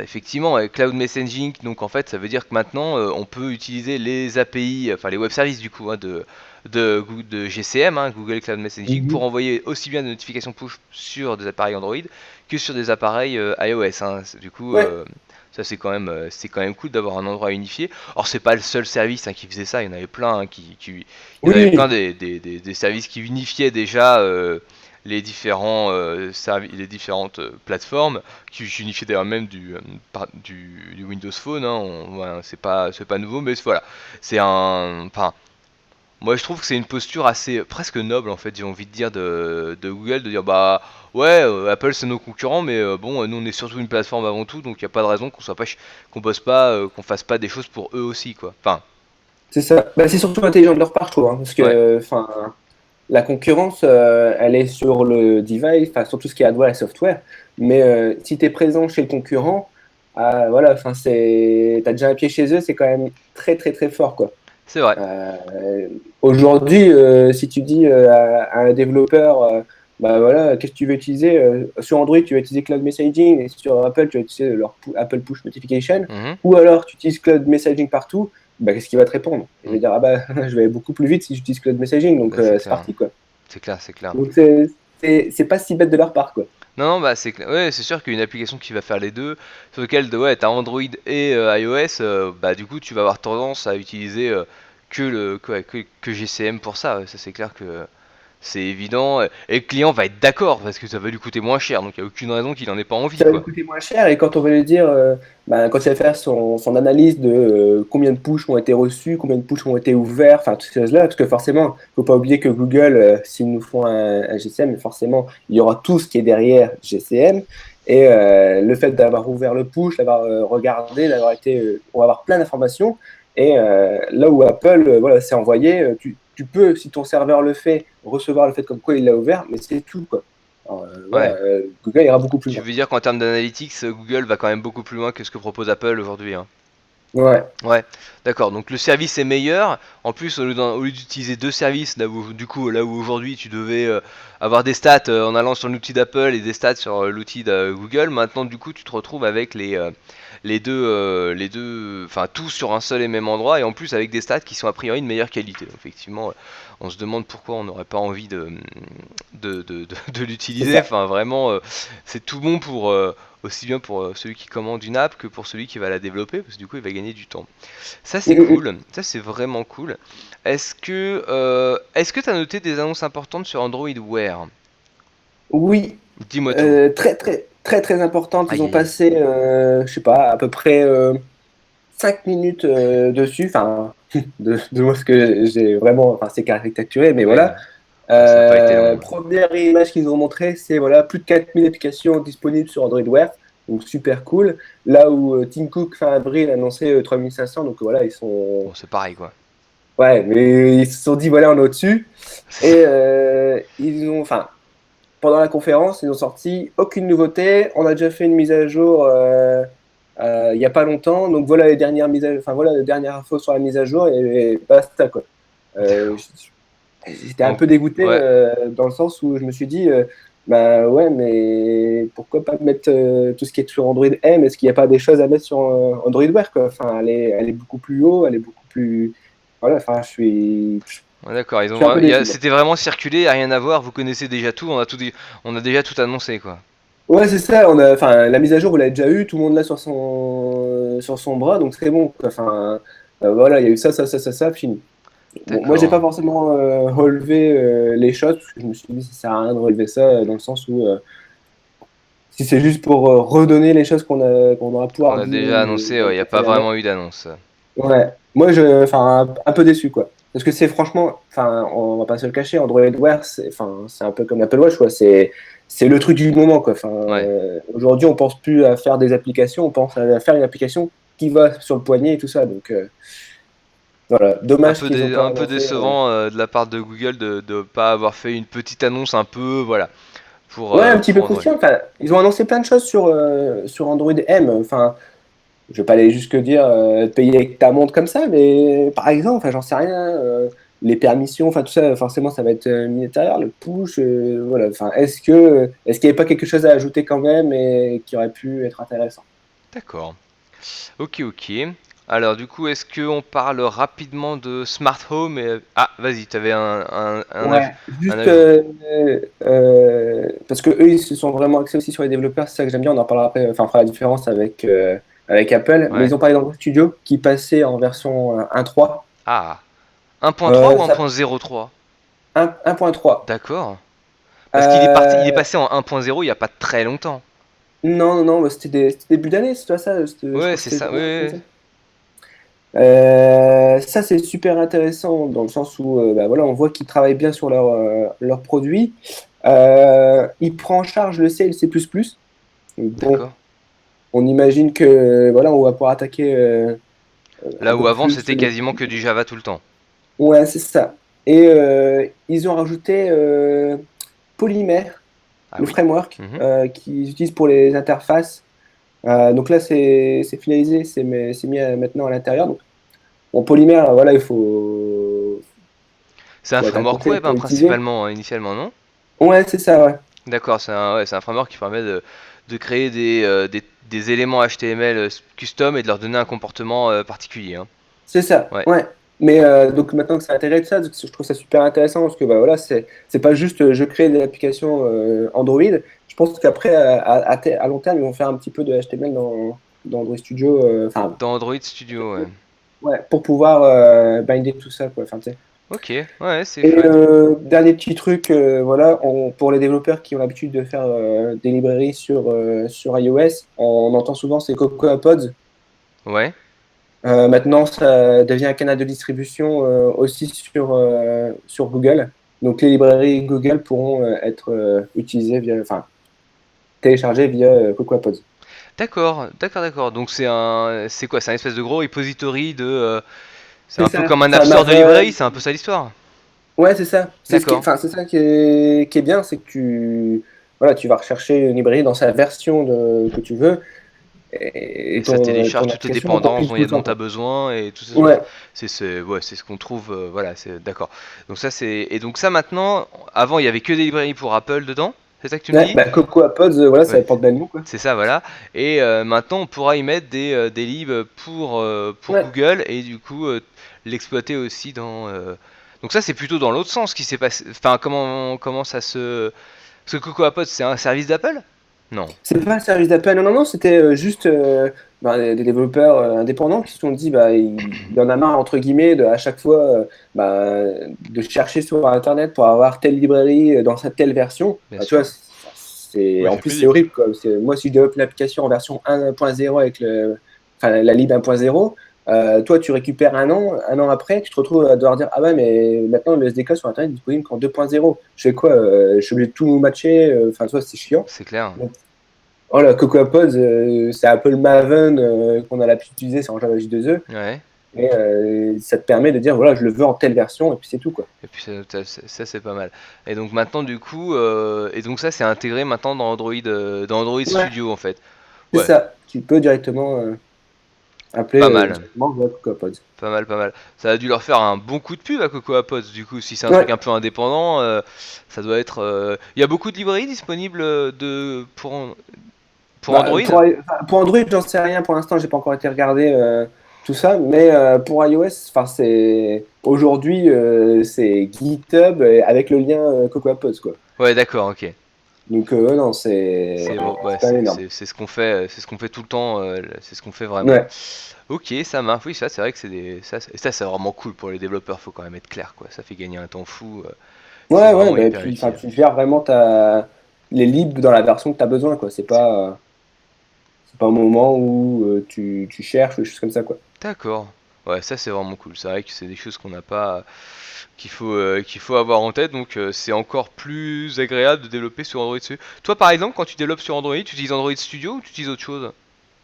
effectivement, avec Cloud Messaging, donc en fait, ça veut dire que maintenant, on peut utiliser les API, enfin les web services du coup, hein, de GCM, hein, Google Cloud Messaging, pour Mhm. envoyer aussi bien des notifications push sur des appareils Android que sur des appareils iOS. Hein. Du coup, Ouais. ça c'est quand même cool d'avoir un endroit unifié. Or, c'est pas le seul service hein, qui faisait ça, il y en avait plein, hein, il y en avait plein Oui. des services qui unifiaient déjà les différentes plateformes qui unifiait d'ailleurs même du Windows Phone, hein, voilà, c'est pas nouveau, mais voilà, c'est un, enfin, moi je trouve que c'est une posture assez presque noble en fait, j'ai envie de dire de Google de dire bah ouais Apple c'est nos concurrents, mais bon nous on est surtout une plateforme avant tout, donc il y a pas de raison qu'on soit pas qu'on bosse pas, qu'on fasse pas des choses pour eux aussi quoi. Enfin, C'est ça. Bah, c'est surtout intelligent de leur part, je trouve, hein, parce ouais, que, enfin, la concurrence, elle est sur le device, enfin, sur tout ce qui est hardware et software. Mais si tu es présent chez le concurrent, voilà, enfin, t'as déjà un pied chez eux, c'est quand même très, très, très fort, quoi. c'est vrai. Aujourd'hui, si tu dis à un développeur, bah voilà, qu'est-ce que tu veux utiliser sur Android, tu vas utiliser Cloud Messaging, et sur Apple, tu vas utiliser leur Apple Push Notification, Mhm. ou alors tu utilises Cloud Messaging partout, bah, qu'est-ce qu'il va te répondre? Il va Mm. dire, ah bah, je vais beaucoup plus vite si j'utilise Cloud Messaging, donc Bah, c'est c'est clair, parti, quoi. c'est clair, c'est clair. Donc c'est pas si bête de leur part, quoi. Non, non, bah c'est ouais, c'est sûr qu'une application qui va faire les deux, sur lequel ouais, t'as Android et iOS, bah du coup tu vas avoir tendance à utiliser que GCM pour ça. Ouais, ça c'est clair que c'est évident. Et le client va être d'accord parce que ça va lui coûter moins cher, donc il n'y a aucune raison qu'il en ait pas envie Ça va lui quoi. coûter moins cher. Et quand on va lui dire, bah, quand il va faire son analyse de combien de push ont été reçus, combien de push ont été ouverts, enfin toutes ces choses-là, parce que forcément, il ne faut pas oublier que Google, s'ils nous font un GCM, forcément, il y aura tout ce qui est derrière GCM. Et le fait d'avoir ouvert le push, d'avoir regardé, d'avoir été, on va avoir plein d'informations. Et là où Apple, voilà, c'est envoyé, tu peux, si ton serveur le fait, recevoir le fait comme quoi il l'a ouvert, mais c'est tout, quoi. Alors, voilà, Ouais. Google ira beaucoup plus Tu loin. veux dire qu'en termes d'analytics, Google va quand même beaucoup plus loin que ce que propose Apple aujourd'hui, hein. Ouais. Ouais, d'accord. Donc le service est meilleur. En plus, au lieu d'utiliser deux services, du coup, là où aujourd'hui tu devais avoir des stats en allant sur l'outil d'Apple et des stats sur l'outil de Google, maintenant du coup tu te retrouves avec les deux, enfin tout sur un seul et même endroit et en plus avec des stats qui sont a priori de meilleure qualité. Donc, effectivement, on se demande pourquoi on n'aurait pas envie de C'est l'utiliser. ça. Enfin, vraiment, c'est tout bon pour aussi bien pour celui qui commande une app que pour celui qui va la développer, parce que du coup il va gagner du temps. Ça c'est Mm. cool, ça c'est vraiment cool. Est-ce que tu as noté des annonces importantes sur Android Wear? Oui, Dis-moi tout. très très très très importante. Ils Aïe ont aïe aïe. passé, je sais pas, à peu près 5 minutes dessus. Enfin, de moi ce que j'ai vraiment, enfin c'est caricaturé, mais Ouais, voilà. ça n'a pas été long. Première image qu'ils ont montré, c'est voilà, plus de 4000 applications disponibles sur Android Wear. Donc super cool. Là où Tim Cook fin avril a annoncé 3500, donc voilà, ils sont. Bon, c'est pareil quoi. Ouais, mais ils se sont dit, voilà, on est au-dessus. C'est ça. Et ils ont, enfin, pendant la conférence, ils ont sorti aucune nouveauté. On a déjà fait une mise à jour il n'y a pas longtemps. Donc voilà les dernières enfin voilà les dernières infos sur la mise à jour et basta quoi. Euh, D'accord. J'étais un Donc, peu dégoûté ouais, dans le sens où je me suis dit, bah ouais, mais pourquoi pas mettre tout ce qui est sur Android M? Est-ce qu'il n'y a pas des choses à mettre sur Android Wear quoi? Enfin, elle est beaucoup plus haut, elle est beaucoup plus. Voilà, enfin, ouais, d'accord. je suis un peu déçu. Moi. C'était vraiment circulé, rien à voir. Vous connaissez déjà tout. On a déjà tout annoncé, quoi. Ouais, c'est ça. Enfin, la mise à jour, vous l'avez déjà eu, tout le monde l'a sur son bras, donc c'est bon. Quoi. Enfin, voilà, il y a eu ça, fini. Bon, moi, j'ai D'accord. pas forcément relevé les choses, parce que je me suis dit, ça sert à rien de relever ça, dans le sens où si c'est juste pour redonner les choses qu'on aura On pouvoir a dire déjà annoncé. Il n'y a pas précédemment, vraiment eu d'annonce. ouais, enfin, un peu déçu, quoi. Parce que c'est franchement, enfin, on va pas se le cacher, Android Wear, c'est un peu comme l'Apple Watch, quoi. C'est le truc du moment, quoi. Enfin, Ouais. aujourd'hui, on pense plus à faire des applications, on pense à faire une application qui va sur le poignet et tout ça. Donc, voilà, dommage qu'ils ont pas Un peu annoncé. décevant de la part de Google de ne pas avoir fait une petite annonce un peu, voilà, Ouais, un petit peu pour Android. croustillant. Enfin, ils ont annoncé plein de choses sur Android M. Enfin, je vais pas aller jusque dire payer avec ta montre comme ça, mais par exemple, enfin, j'en sais rien, les permissions, enfin tout ça, forcément, ça va être mis à l'intérieur, le push, voilà. Enfin, est-ce qu'il n'y avait pas quelque chose à ajouter quand même et qui aurait pu être intéressant? D'accord. Ok, ok. Alors, du coup, est-ce qu'on parle rapidement de Smart Home Ah, vas-y, tu avais Ouais, un juste ajout. parce que eux, ils se sont vraiment axés aussi sur les développeurs, c'est ça que j'aime bien. On en parlera après, enfin, on fera la différence avec Apple, mais Ouais. ils ont parlé d'Android Studio qui passait en version 1.3. Ah, 1.3 ou Ça, 1.03? 1.3. D'accord. Parce il est Euh, passé en 1.0 il n'y a pas très longtemps. non, bah, c'était début d'année, c'est toi ça? Je Ouais, crois que c'est c'était ça. Ouais, janvier, comme ouais, ça. Ça, c'est super intéressant dans le sens où bah, voilà, on voit qu'ils travaillent bien sur leurs produits. Ils prennent en charge le C et le C++. Donc, bon, d'accord. on imagine que voilà, on va pouvoir attaquer un Là où peu avant, plus c'était les. quasiment que du Java tout le temps. Ouais, c'est ça. Et ils ont rajouté Polymer, Ah le oui? framework Mhm. qu'ils utilisent pour les interfaces. Donc là, c'est finalisé, c'est mis maintenant à l'intérieur. Donc, bon, Polymer, voilà, C'est un faut être framework accroché web, pour hein, l'utiliser. principalement, initialement, non? Ouais, c'est ça, ouais. D'accord, ouais, c'est un framework qui permet de créer des éléments HTML custom et de leur donner un comportement particulier, hein. C'est ça, Ouais. ouais. Mais donc maintenant que c'est intégré de ça, je trouve ça super intéressant parce que bah, voilà, c'est pas juste je crée des applications Android. Je pense qu'après, à long terme, ils vont faire un petit peu de HTML dans Android Studio, enfin, Dans Android Studio, ouais. ouais, pour pouvoir binder tout ça, quoi. Enfin, tu sais. Ok, ouais, c'est Et chouette. dernier petit truc, voilà, pour les développeurs qui ont l'habitude de faire des librairies sur iOS, on entend souvent ces Cocoa Pods. Ouais. Maintenant, ça devient un canal de distribution aussi sur Google. Donc, les librairies Google pourront être utilisées enfin, téléchargées via Cocoa Pods. D'accord, d'accord, d'accord. Donc c'est quoi? C'est un espèce de gros repository c'est C'est un peu ça. comme un C'est App Store de librairie, Amazon. c'est un peu ça l'histoire. Ouais, c'est ça. D'accord. Enfin, c'est ça qui est bien, c'est que voilà, tu vas rechercher une librairie dans sa version que tu veux et Et ça télécharge ton toutes les application est encore dépendances plus dont puissante, tu as quoi. besoin et tout ça. Ouais, Ouais, c'est ce qu'on trouve. Voilà, c'est d'accord. Donc ça c'est et donc ça maintenant. Avant il y avait que des librairies pour Apple dedans. C'est ça que tu me ouais, dis? bah, Cocoa Pods, voilà, ça Ouais, porte bien le nom, quoi. c'est ça, voilà. Et maintenant on pourra y mettre des libres pour Ouais, Google et du coup l'exploiter aussi dans. Donc ça c'est plutôt dans l'autre sens qui s'est passé. Enfin comment ça se. Parce que CocoaPod c'est un service d'Apple? Non. c'est pas un service d'appel, non, c'était juste bah, des développeurs indépendants qui se sont dit, bah, il y en a marre, entre guillemets, à chaque fois bah, de chercher sur Internet pour avoir telle librairie dans sa telle version. Bien Bah, tu vois, sûr. en C'est plus, c'est pénible. horrible, quoi. Moi, si je développe une application en version 1.0 avec enfin, la lib 1.0, toi, tu récupères un an après, tu te retrouves à devoir dire, ah ouais, mais maintenant, le SDK sur Internet est disponible qu'en 2.0. Je fais quoi? Je suis obligé de tout matcher, enfin, tu vois, c'est chiant. C'est clair. Voilà, Cocoa Pods, c'est un peu le Maven qu'on a l'habitude d'utiliser sur Java J2E. Ouais. Et ça te permet de dire, voilà, je le veux en telle version, et puis c'est tout, quoi. Et puis ça, c'est pas mal. Et donc maintenant du coup et donc ça c'est intégré maintenant dans Android Studio en fait. C'est Ouais, ça. Tu peux directement appeler pas mal. directement via CocoaPods. Pas mal, pas mal. Ça a dû leur faire un bon coup de pub à Cocoa Pods, du coup. Si c'est un truc Ouais. un peu indépendant, ça doit être. Il y a beaucoup de librairies disponibles pour Bah, Android? pour Android, j'en sais rien. Pour l'instant, j'ai pas encore été regarder tout ça. Mais pour iOS, enfin, c'est aujourd'hui, c'est GitHub avec le lien CocoaPods, quoi. Ouais, d'accord, ok. Donc, non, c'est Ouais, quand même énorme. c'est ce qu'on fait, c'est ce qu'on fait tout le temps, c'est ce qu'on fait vraiment. Ouais. Ok, ça marche. Oui, ça, c'est vrai que ça, c'est vraiment cool pour les développeurs. Faut quand même être clair, quoi. Ça fait gagner un temps fou. C'est Ouais, ouais, vraiment bah, et hyper puis, enfin, utile. tu gères vraiment les libres dans la version que tu as besoin, quoi. C'est pas un moment où tu cherches ou des choses comme ça, quoi. D'accord. Ouais, ça c'est vraiment cool. C'est vrai que c'est des choses qu'on n'a pas, qu'il faut avoir en tête. Donc c'est encore plus agréable de développer sur Android dessus. Toi, par exemple, quand tu développes sur Android, tu utilises Android Studio ou tu utilises autre chose?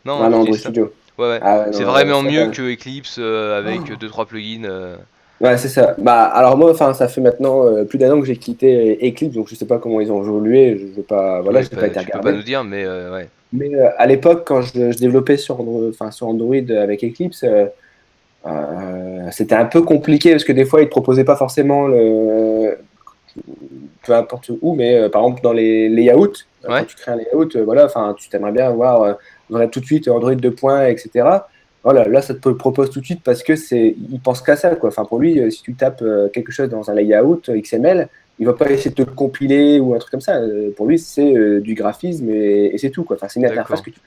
Non, hein, Ah tu non, Android utilises ça. Studio. Ouais, ouais. Ah ouais, C'est non, vraiment ça, mieux que Eclipse avec oh. deux trois plugins. Ouais, c'est ça. Bah, alors moi, enfin, ça fait maintenant plus d'un an que j'ai quitté Eclipse, donc je sais pas comment ils ont évolué. Je veux pas, voilà, Oui, je n'ai pas été tu peux pas regardé. nous dire, mais ouais. Mais à l'époque, quand je développais sur Android, enfin, sur Android avec Eclipse, c'était un peu compliqué parce que des fois, ils te proposaient pas forcément peu importe où, mais par exemple dans les layouts, quand Ouais. tu crées un layout, voilà, enfin, tu t'aimerais bien avoir tout de suite Android 2 points, etc. Voilà, là, ça te le propose tout de suite parce que il pense qu'à ça, quoi. Enfin, pour lui, si tu tapes quelque chose dans un layout XML, il va pas essayer de te le compiler ou un truc comme ça. Pour lui, c'est du graphisme et c'est tout, quoi. Enfin, c'est une interface D'accord. que tu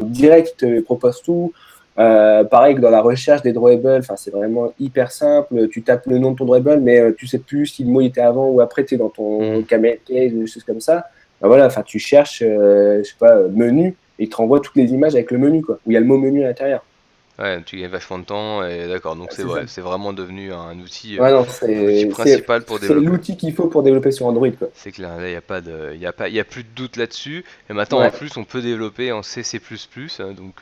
direct, il te propose tout. Pareil que dans la recherche des drawables, enfin, c'est vraiment hyper simple. Tu tapes le nom de ton drawable, mais tu sais plus si le mot était avant ou après, tu es dans ton Hmm. camel case, des choses comme ça. Ben voilà, enfin, tu cherches, je sais pas, menu, et il te renvoie toutes les images avec le menu, quoi, où il y a le mot menu à l'intérieur. Ouais, tu gagnes vachement de temps et d'accord. Donc c'est C'est ça. vrai, c'est vraiment devenu un Ouais, non, outil principal pour c'est développer. l'outil qu'il faut pour développer sur Android, quoi. C'est clair, là, il n'y a pas de, il y a plus de doute là-dessus. Et maintenant, en Ouais. plus, on peut développer en C++, donc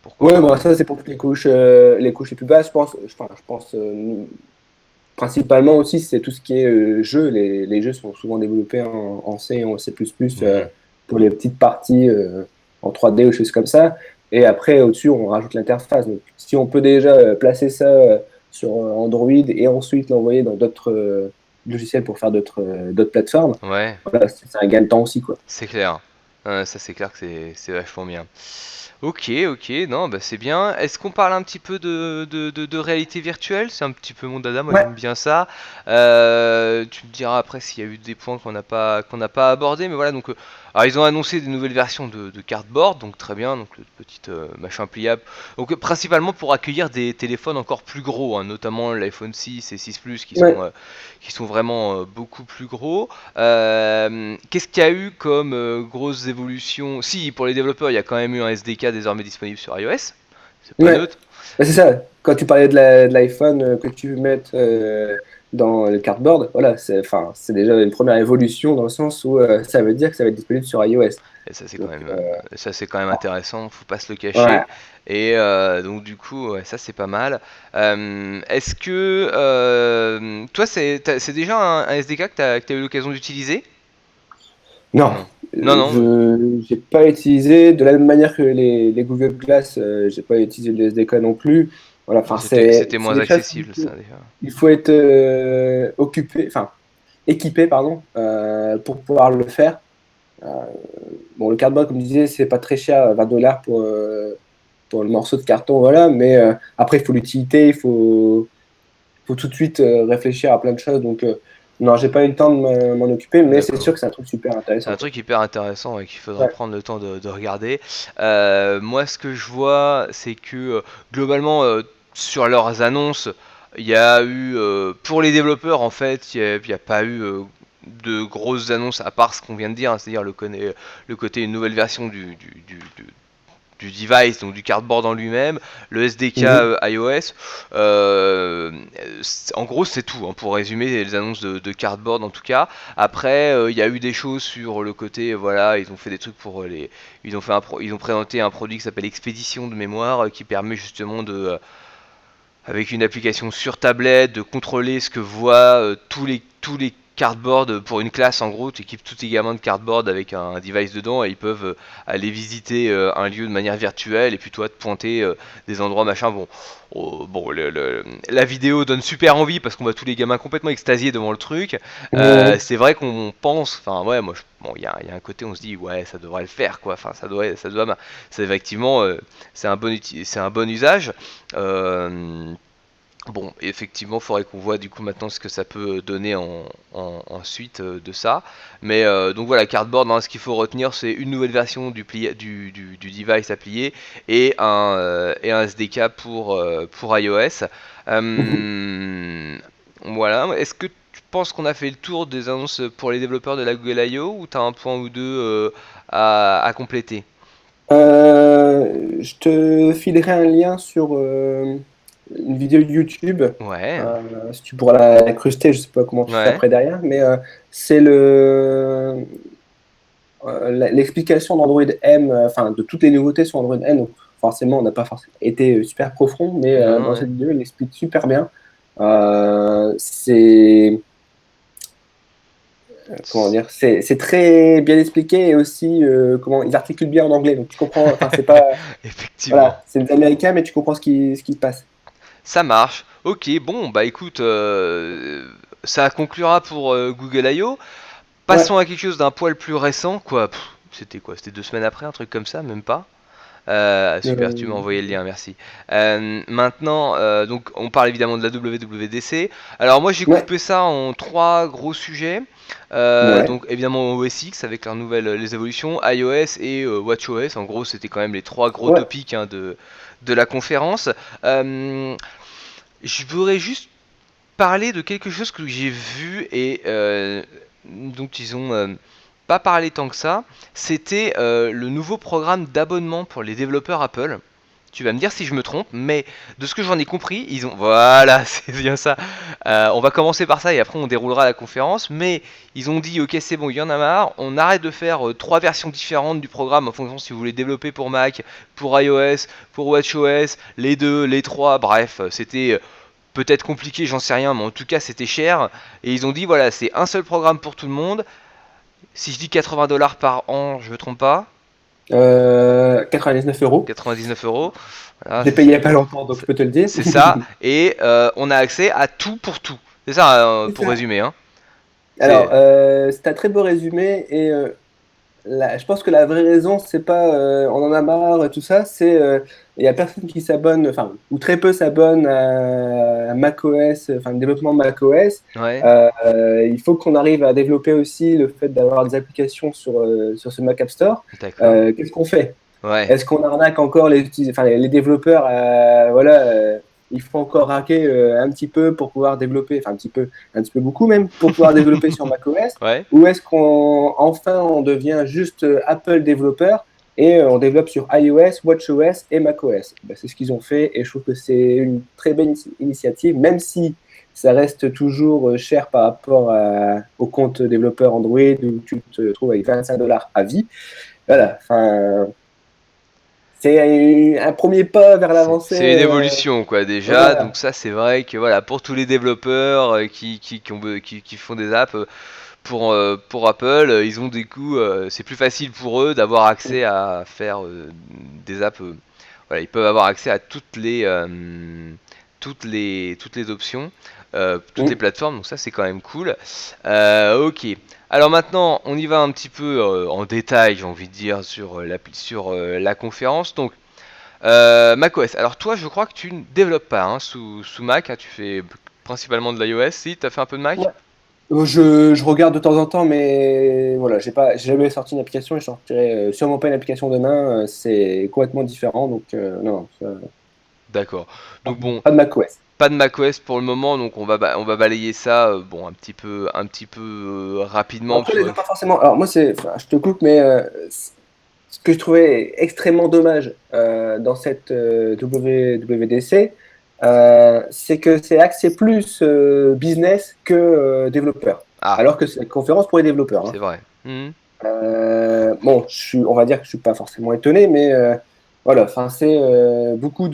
pourquoi Ouais, pas, bon, hein. ça, c'est pour toutes les couches les plus basses, je pense. Enfin, je pense principalement aussi, c'est tout ce qui est jeux. Les jeux sont souvent développés en C et en C++ Mhm. pour les petites parties en 3D ou choses comme ça. Et après, au-dessus, on rajoute l'interface. Donc, si on peut déjà placer ça sur Android et ensuite l'envoyer dans d'autres logiciels pour faire d'autres plateformes, Ouais, voilà, c'est un gain de temps aussi, quoi. c'est clair. Ça, c'est clair que c'est vachement bien. Ok, ok, non, bah c'est bien. Est-ce qu'on parle un petit peu de réalité virtuelle? C'est un petit peu mon dada, moi Ouais, j'aime bien ça. Tu me diras après s'il y a eu des points qu'on n'a pas abordés, mais voilà, donc alors ils ont annoncé des nouvelles versions de Cardboard, donc très bien, donc le petit machin pliable. Donc principalement pour accueillir des téléphones encore plus gros, hein, notamment l'iPhone 6 et 6 Plus ouais. qui sont vraiment beaucoup plus gros. Qu'est-ce qu'il y a eu comme grosses évolutions? Si, pour les développeurs, il y a quand même eu un SDK désormais disponible sur iOS. C'est pas Ouais, neutre. bah, c'est ça. Quand tu parlais de l'iPhone que tu veux mettre dans le cardboard, voilà, enfin, c'est déjà une première évolution dans le sens où ça veut dire que ça va être disponible sur iOS. Et ça, Donc, ça, c'est quand même intéressant. Faut pas se le cacher. ouais. Et donc, du coup, ouais, ça, c'est pas mal. Est-ce que toi, c'est déjà un SDK que tu as eu l'occasion d'utiliser? Non, Non. Non, non. je n'ai pas utilisé de la même manière que les Google Glass, j'ai pas utilisé le SDK non plus. Voilà, Ouais, enfin, c'était c'est moins des choses accessible, ça, déjà. il faut être occupé, enfin, équipé, pardon, pour pouvoir le faire. Euh, bon, le cardboard, comme je disais, c'est pas très cher, 20 dollars pour le morceau de carton, voilà. Mais après, il faut l'utilité, faut tout de suite réfléchir à plein de choses. Donc, non, j'ai pas eu le temps de m'en occuper, mais c'est D'accord. sûr que c'est un truc super C'est intéressant, un quoi. truc hyper intéressant et qu'il faudra Ouais, prendre le temps de regarder. Moi, ce que je vois, c'est que globalement, sur leurs annonces, il y a eu, pour les développeurs, en fait, il y a pas eu de grosses annonces à part ce qu'on vient de dire, hein, c'est-à-dire le côté une nouvelle version du device, donc du cardboard en lui-même, le SDK mhm. iOS. En gros, c'est tout, hein, pour résumer les annonces de cardboard en tout cas. Après, il y a eu des choses sur le côté, voilà, ils ont fait des trucs pour ils ont présenté un produit qui s'appelle Expédition de mémoire, qui permet justement avec une application sur tablette, de contrôler ce que voient tous les cardboard pour une classe. En gros, tu équipes tous tes gamins de cardboard avec un device dedans et ils peuvent aller visiter un lieu de manière virtuelle et puis toi te pointer des endroits machin. Bon, bon, la vidéo donne super envie parce qu'on voit tous les gamins complètement extasiés devant le truc. Mhm. C'est vrai qu'on pense, enfin ouais, moi, bon, il y a un côté, on se dit ouais, ça devrait le faire quoi. Enfin, c'est effectivement, c'est un bon usage. Euh, Bon, effectivement, il faudrait qu'on voit du coup maintenant ce que ça peut donner ensuite de ça. Mais donc voilà, Cardboard, hein, ce qu'il faut retenir, c'est une nouvelle version du device à plier et un SDK pour iOS. Mhm. Euh, voilà, est-ce que tu penses qu'on a fait le tour des annonces pour les développeurs de la Google I.O. ou tu as un point ou deux à compléter? Je te filerai un lien sur une vidéo YouTube. Ouais, Si tu pourras la incruster, je sais pas comment tu fais ouais, après derrière, mais c'est l'explication d'Android M, enfin de toutes les nouveautés sur Android M. Donc forcément, on n'a pas forcément été super profond, mais non, non, dans ouais. cette vidéo, il explique super bien. C'est comment dire, c'est très bien expliqué et aussi comment ils articulent bien en anglais. Donc tu comprends, enfin c'est pas, Effectivement. voilà, c'est des Américains, mais tu comprends ce qui se passe. Ça marche. Ok, bon, bah écoute, ça conclura pour Google I.O. Ouais. Passons à quelque chose d'un poil plus récent, quoi. C'était quoi? C'était 2 semaines après, un truc comme ça, même pas. Super, tu m'as envoyé le lien, merci. Maintenant, donc on parle évidemment de la WWDC. Alors moi j'ai Ouais. coupé ça en trois gros sujets. Ouais. Donc évidemment OS X avec leurs nouvelles les évolutions, iOS et WatchOS. En gros c'était quand même les trois gros Ouais. topics hein, de la conférence. Euh, je voudrais juste parler de quelque chose que j'ai vu et donc ils ont pas parlé tant que ça. C'était le nouveau programme d'abonnement pour les développeurs Apple. Tu vas me dire si je me trompe, mais de ce que j'en ai compris, ils ont... Voilà, c'est bien ça. On va commencer par ça et après on déroulera la conférence. Mais ils ont dit, ok c'est bon, il y en a marre. On arrête de faire trois versions différentes du programme en fonction si vous voulez développer pour Mac, pour iOS, pour WatchOS, les deux, les trois. Bref, c'était peut-être compliqué, j'en sais rien, mais en tout cas c'était cher. Et ils ont dit voilà, c'est un seul programme pour tout le monde. Si je dis 80 $ par an, je me trompe pas. 99 €. 99 €. Voilà, J'ai payé il n'y a pas longtemps, donc je peux te le dire. c'est ça. Et on a accès à tout pour tout. C'est ça, C'est pour ça. résumer. Hein. Alors, C'est... c'est un très beau résumé et je pense que la vraie raison, c'est pas on en a marre et tout ça, c'est il y a personne qui s'abonne, enfin, ou très peu s'abonnent à macOS, enfin, le développement macOS. Ouais, Il faut qu'on arrive à développer aussi le fait d'avoir des applications sur ce Mac App Store. d'accord. Qu'est-ce qu'on fait? Ouais, Est-ce qu'on arnaque encore enfin, les développeurs voilà, il faut encore hacker un petit peu pour pouvoir développer, enfin un petit peu beaucoup même, pour pouvoir développer sur macOS? ouais. Ou est-ce qu'on enfin on devient juste Apple développeur et on développe sur iOS, WatchOS et macOS? Ben, c'est ce qu'ils ont fait et je trouve que c'est une très belle initiative, même si ça reste toujours cher par rapport au compte développeur Android où tu te trouves avec 25 $ à vie. Voilà, enfin, c'est un premier pas vers l'avancée. C'est une évolution quoi déjà, donc Voilà. ça c'est vrai que voilà pour tous les développeurs qui font des apps, pour Apple, ils ont des coûts, c'est plus facile pour eux d'avoir accès à faire des apps. Voilà, ils peuvent avoir accès à toutes les options, toutes les Mm. plateformes, donc ça c'est quand même cool. Ok. Alors maintenant, on y va un petit peu en détail, j'ai envie de dire, sur la conférence. Donc, macOS. Alors toi, je crois que tu ne développes pas hein, sous Mac, hein, tu fais principalement de l'iOS. Si, tu as fait un peu de Mac? Ouais. Je regarde de temps en temps, mais voilà, j'ai jamais sorti une application et je sortirai sûrement pas une application demain. C'est complètement différent, donc non, D'accord. Donc bon, pas de macOS. pas de macOS pour le moment, donc on va balayer ça bon un petit peu rapidement Après, parce que les gens pas forcément. Alors moi, enfin, je te coupe, mais ce que je trouvais extrêmement dommage dans cette WWDC, c'est que c'est axé plus business que développeur. ah, Alors que c'est une conférence pour les développeurs. c'est Hein. vrai. Mhm. Bon, on va dire que je suis pas forcément étonné, mais voilà, enfin c'est beaucoup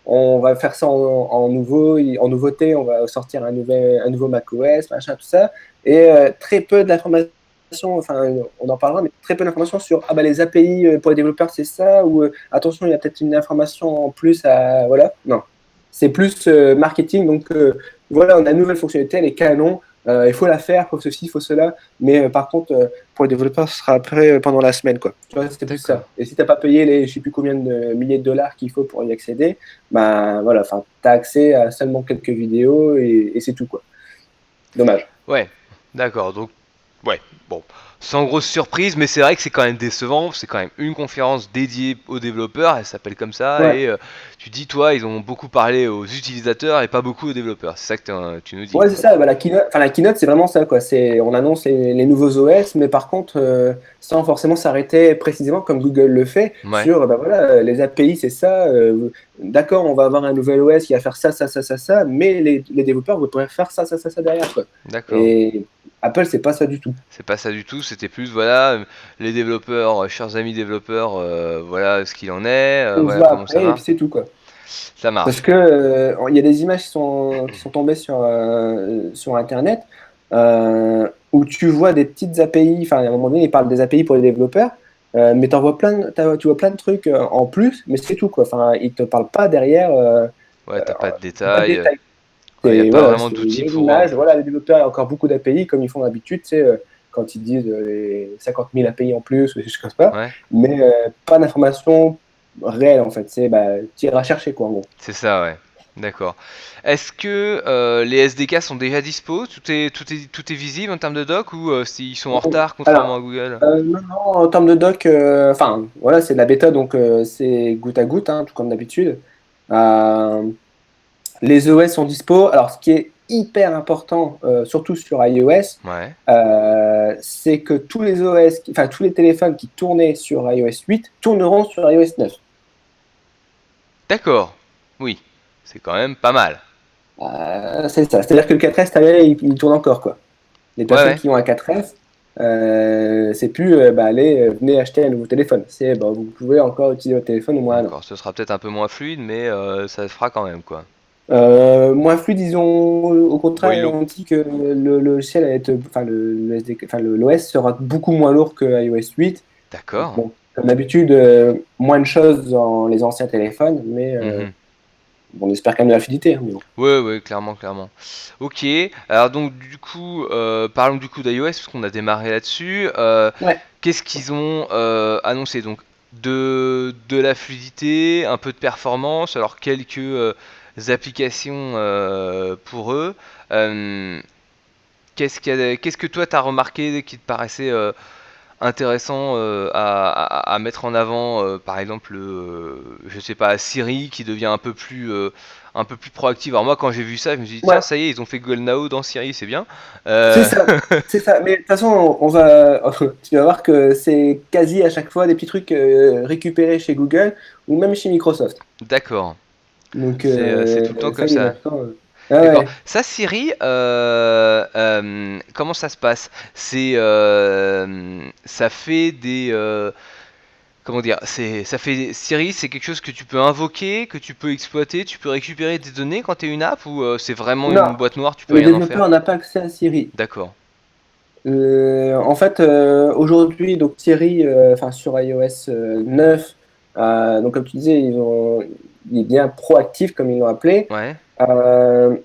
on va faire ça en nouveauté, on va sortir un nouveau macOS, machin, tout ça. et très peu d'informations, enfin, on en parlera, mais très peu d'informations sur les API pour les développeurs, c'est ça, ou attention, il y a peut-être une information en plus à. Voilà. Non. C'est plus marketing, donc voilà, on a une nouvelle fonctionnalité, elle est canon, il faut la faire, il faut ceci, il faut cela, mais par contre, pour les développeurs, ce sera après pendant la semaine, quoi. Tu vois, c'était plus D'accord. ça. Et si tu n'as pas payé les je sais plus combien de milliers de dollars qu'il faut pour y accéder, bah voilà, enfin, tu as accès à seulement quelques vidéos et c'est tout, quoi. Dommage. Ouais, d'accord. Donc, ouais, bon, sans grosse surprise, mais c'est vrai que c'est quand même décevant. C'est quand même une conférence dédiée aux développeurs, elle s'appelle comme ça, Ouais. et tu dis, toi, ils ont beaucoup parlé aux utilisateurs et pas beaucoup aux développeurs. C'est ça que tu nous dis, Ouais, c'est quoi. ça. Bah, la keynote, c'est vraiment ça, quoi. On annonce les nouveaux OS, mais par contre, sans forcément s'arrêter précisément comme Google le fait Ouais, sur, bah voilà, les API, c'est ça. D'accord, on va avoir un nouvel OS qui va faire ça, ça, ça, ça, ça, mais les développeurs, vous pourrez faire ça, ça, ça, ça derrière, quoi. d'accord. Et Apple, c'est pas ça du tout. C'est pas ça du tout, c'était plus, voilà, les développeurs, chers amis développeurs, voilà ce qu'il en est, On se voilà voit comment ça après, et puis marche. c'est tout, quoi. Ça Parce marche. que il y a des images qui sont tombées sur Internet où tu vois des petites API. Enfin, à un moment donné, ils parlent des API pour les développeurs, mais tu vois plein de trucs en plus, mais c'est tout, quoi. Enfin, ils te parlent pas derrière, Ouais, t'as pas de pas de détails, détails. ouais, y a pas Voilà, vraiment c'est d'outils une pour eux en image. fait. Voilà, les développeurs, il y a encore beaucoup d'API comme ils font d'habitude, tu sais, quand ils disent les 50 000 API en plus ou des choses comme ça, Ouais, mais pas d'informations réelles en fait. C'est tu iras chercher, quoi, en gros. c'est ça, ouais. D'accord. Est-ce que les SDK sont déjà dispo? Tout est visible en termes de doc ou s'ils sont en retard contrairement à Alors, Google? non, non, en termes de doc, enfin, voilà, c'est de la bêta, donc c'est goutte à goutte, hein, tout comme d'habitude. Euh, les OS sont dispo. Alors, ce qui est hyper important, surtout sur iOS, Ouais. c'est que tous les OS, enfin, tous les téléphones qui tournaient sur iOS 8 tourneront sur iOS 9. D'accord. Oui. C'est quand même pas mal. C'est ça. C'est-à-dire que le 4S, il tourne encore, quoi. Les Ouais, personnes ouais. qui ont un 4S, c'est plus allez, venez acheter un nouveau téléphone. C'est vous pouvez encore utiliser votre téléphone au moins un an. D'accord. Ce sera peut-être un peu moins fluide, mais ça se fera quand même, quoi. Moins fluide, disons, au Bon, contraire, ils l'ont. on dit que le logiciel va être, enfin, le SDK, enfin, l'OS sera beaucoup moins lourd que iOS 8. Donc, D'accord. bon, comme d'habitude, moins de choses dans les anciens téléphones, mais Mhm. bon, on espère quand même de la fluidité, hein, mais bon. Ouais, ouais, clairement, clairement. Ok, alors donc du coup, parlons du coup d'iOS, parce qu'on a démarré là-dessus. Ouais. Qu'est-ce qu'ils ont annoncé? Donc de la fluidité, un peu de performance, alors quelques applications pour eux. Euh, qu'est-ce que toi t'as remarqué qui te paraissait intéressant à mettre en avant, par exemple, je sais pas, Siri qui devient un peu plus proactive. Alors moi, quand j'ai vu ça, je me suis dit, tiens, Ouais, ça y est, ils ont fait Google Now dans Siri, c'est bien. c'est Euh, ça. C'est ça. Mais de toute façon, on va, tu vas voir que c'est quasi à chaque fois des petits trucs récupérés chez Google ou même chez Microsoft. d'accord, Donc, c'est tout le temps ça comme y est ça. maintenant. Ah D'accord. ouais. Ça, Siri, comment ça se passe? Ça fait des, comment dire, ça fait Siri, c'est quelque chose que tu peux invoquer, que tu peux exploiter, tu peux récupérer des données quand tu es une app ou c'est vraiment Non, une boîte noire, tu peux le rien en faire? développeur n'a pas accès à Siri. D'accord. En fait, aujourd'hui, donc Thierry, enfin sur iOS 9, donc comme tu disais, il est bien proactif comme ils l'ont appelé. Ouais, Euh,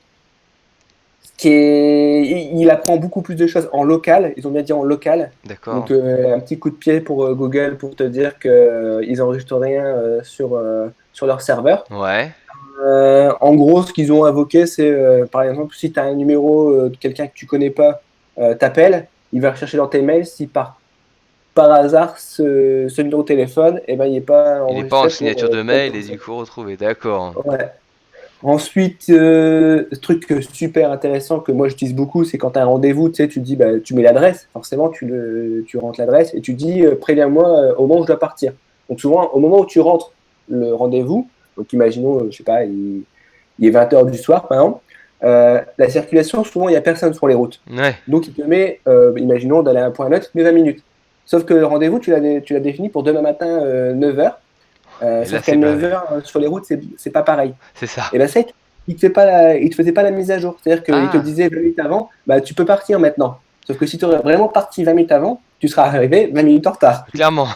il apprend beaucoup plus de choses en local. Ils ont bien dit en local. d'accord. Donc un petit coup de pied pour Google pour te dire que ils enregistrent rien sur leur serveur. Ouais. En gros, ce qu'ils ont invoqué, c'est par exemple, si tu as un numéro de quelqu'un que tu connais pas, t'appelles, il va rechercher dans tes mails. Si par hasard ce numéro de téléphone, eh ben, il n'est pas Il est pas en enregistré pour signature de telle mail et personne. du coup retrouvé. D'accord. Ouais. Ensuite, truc super intéressant que moi j'utilise beaucoup, c'est quand tu as un rendez-vous, tu sais, tu dis, bah, tu mets l'adresse, forcément, tu rentres l'adresse et tu dis, préviens-moi au moment où je dois partir. Donc souvent, au moment où tu rentres le rendez-vous, donc imaginons, je sais pas, il est 20h du soir, par exemple, la circulation, souvent, il n'y a personne sur les routes. Ouais. Donc il te met, imaginons d'aller à un point à un autre, il te met 20 minutes. Sauf que le rendez-vous, tu l'as défini pour demain matin, 9h. Et là Sauf qu'à c'est pas. 9h sur les routes, c'est pas pareil. C'est ça. Et ben ça, il te faisait pas la mise à jour. C'est-à-dire qu'il te Ah. disait 20 minutes avant, bah, tu peux partir maintenant. Sauf que si tu aurais vraiment parti 20 minutes avant, tu seras arrivé 20 minutes en retard. Clairement.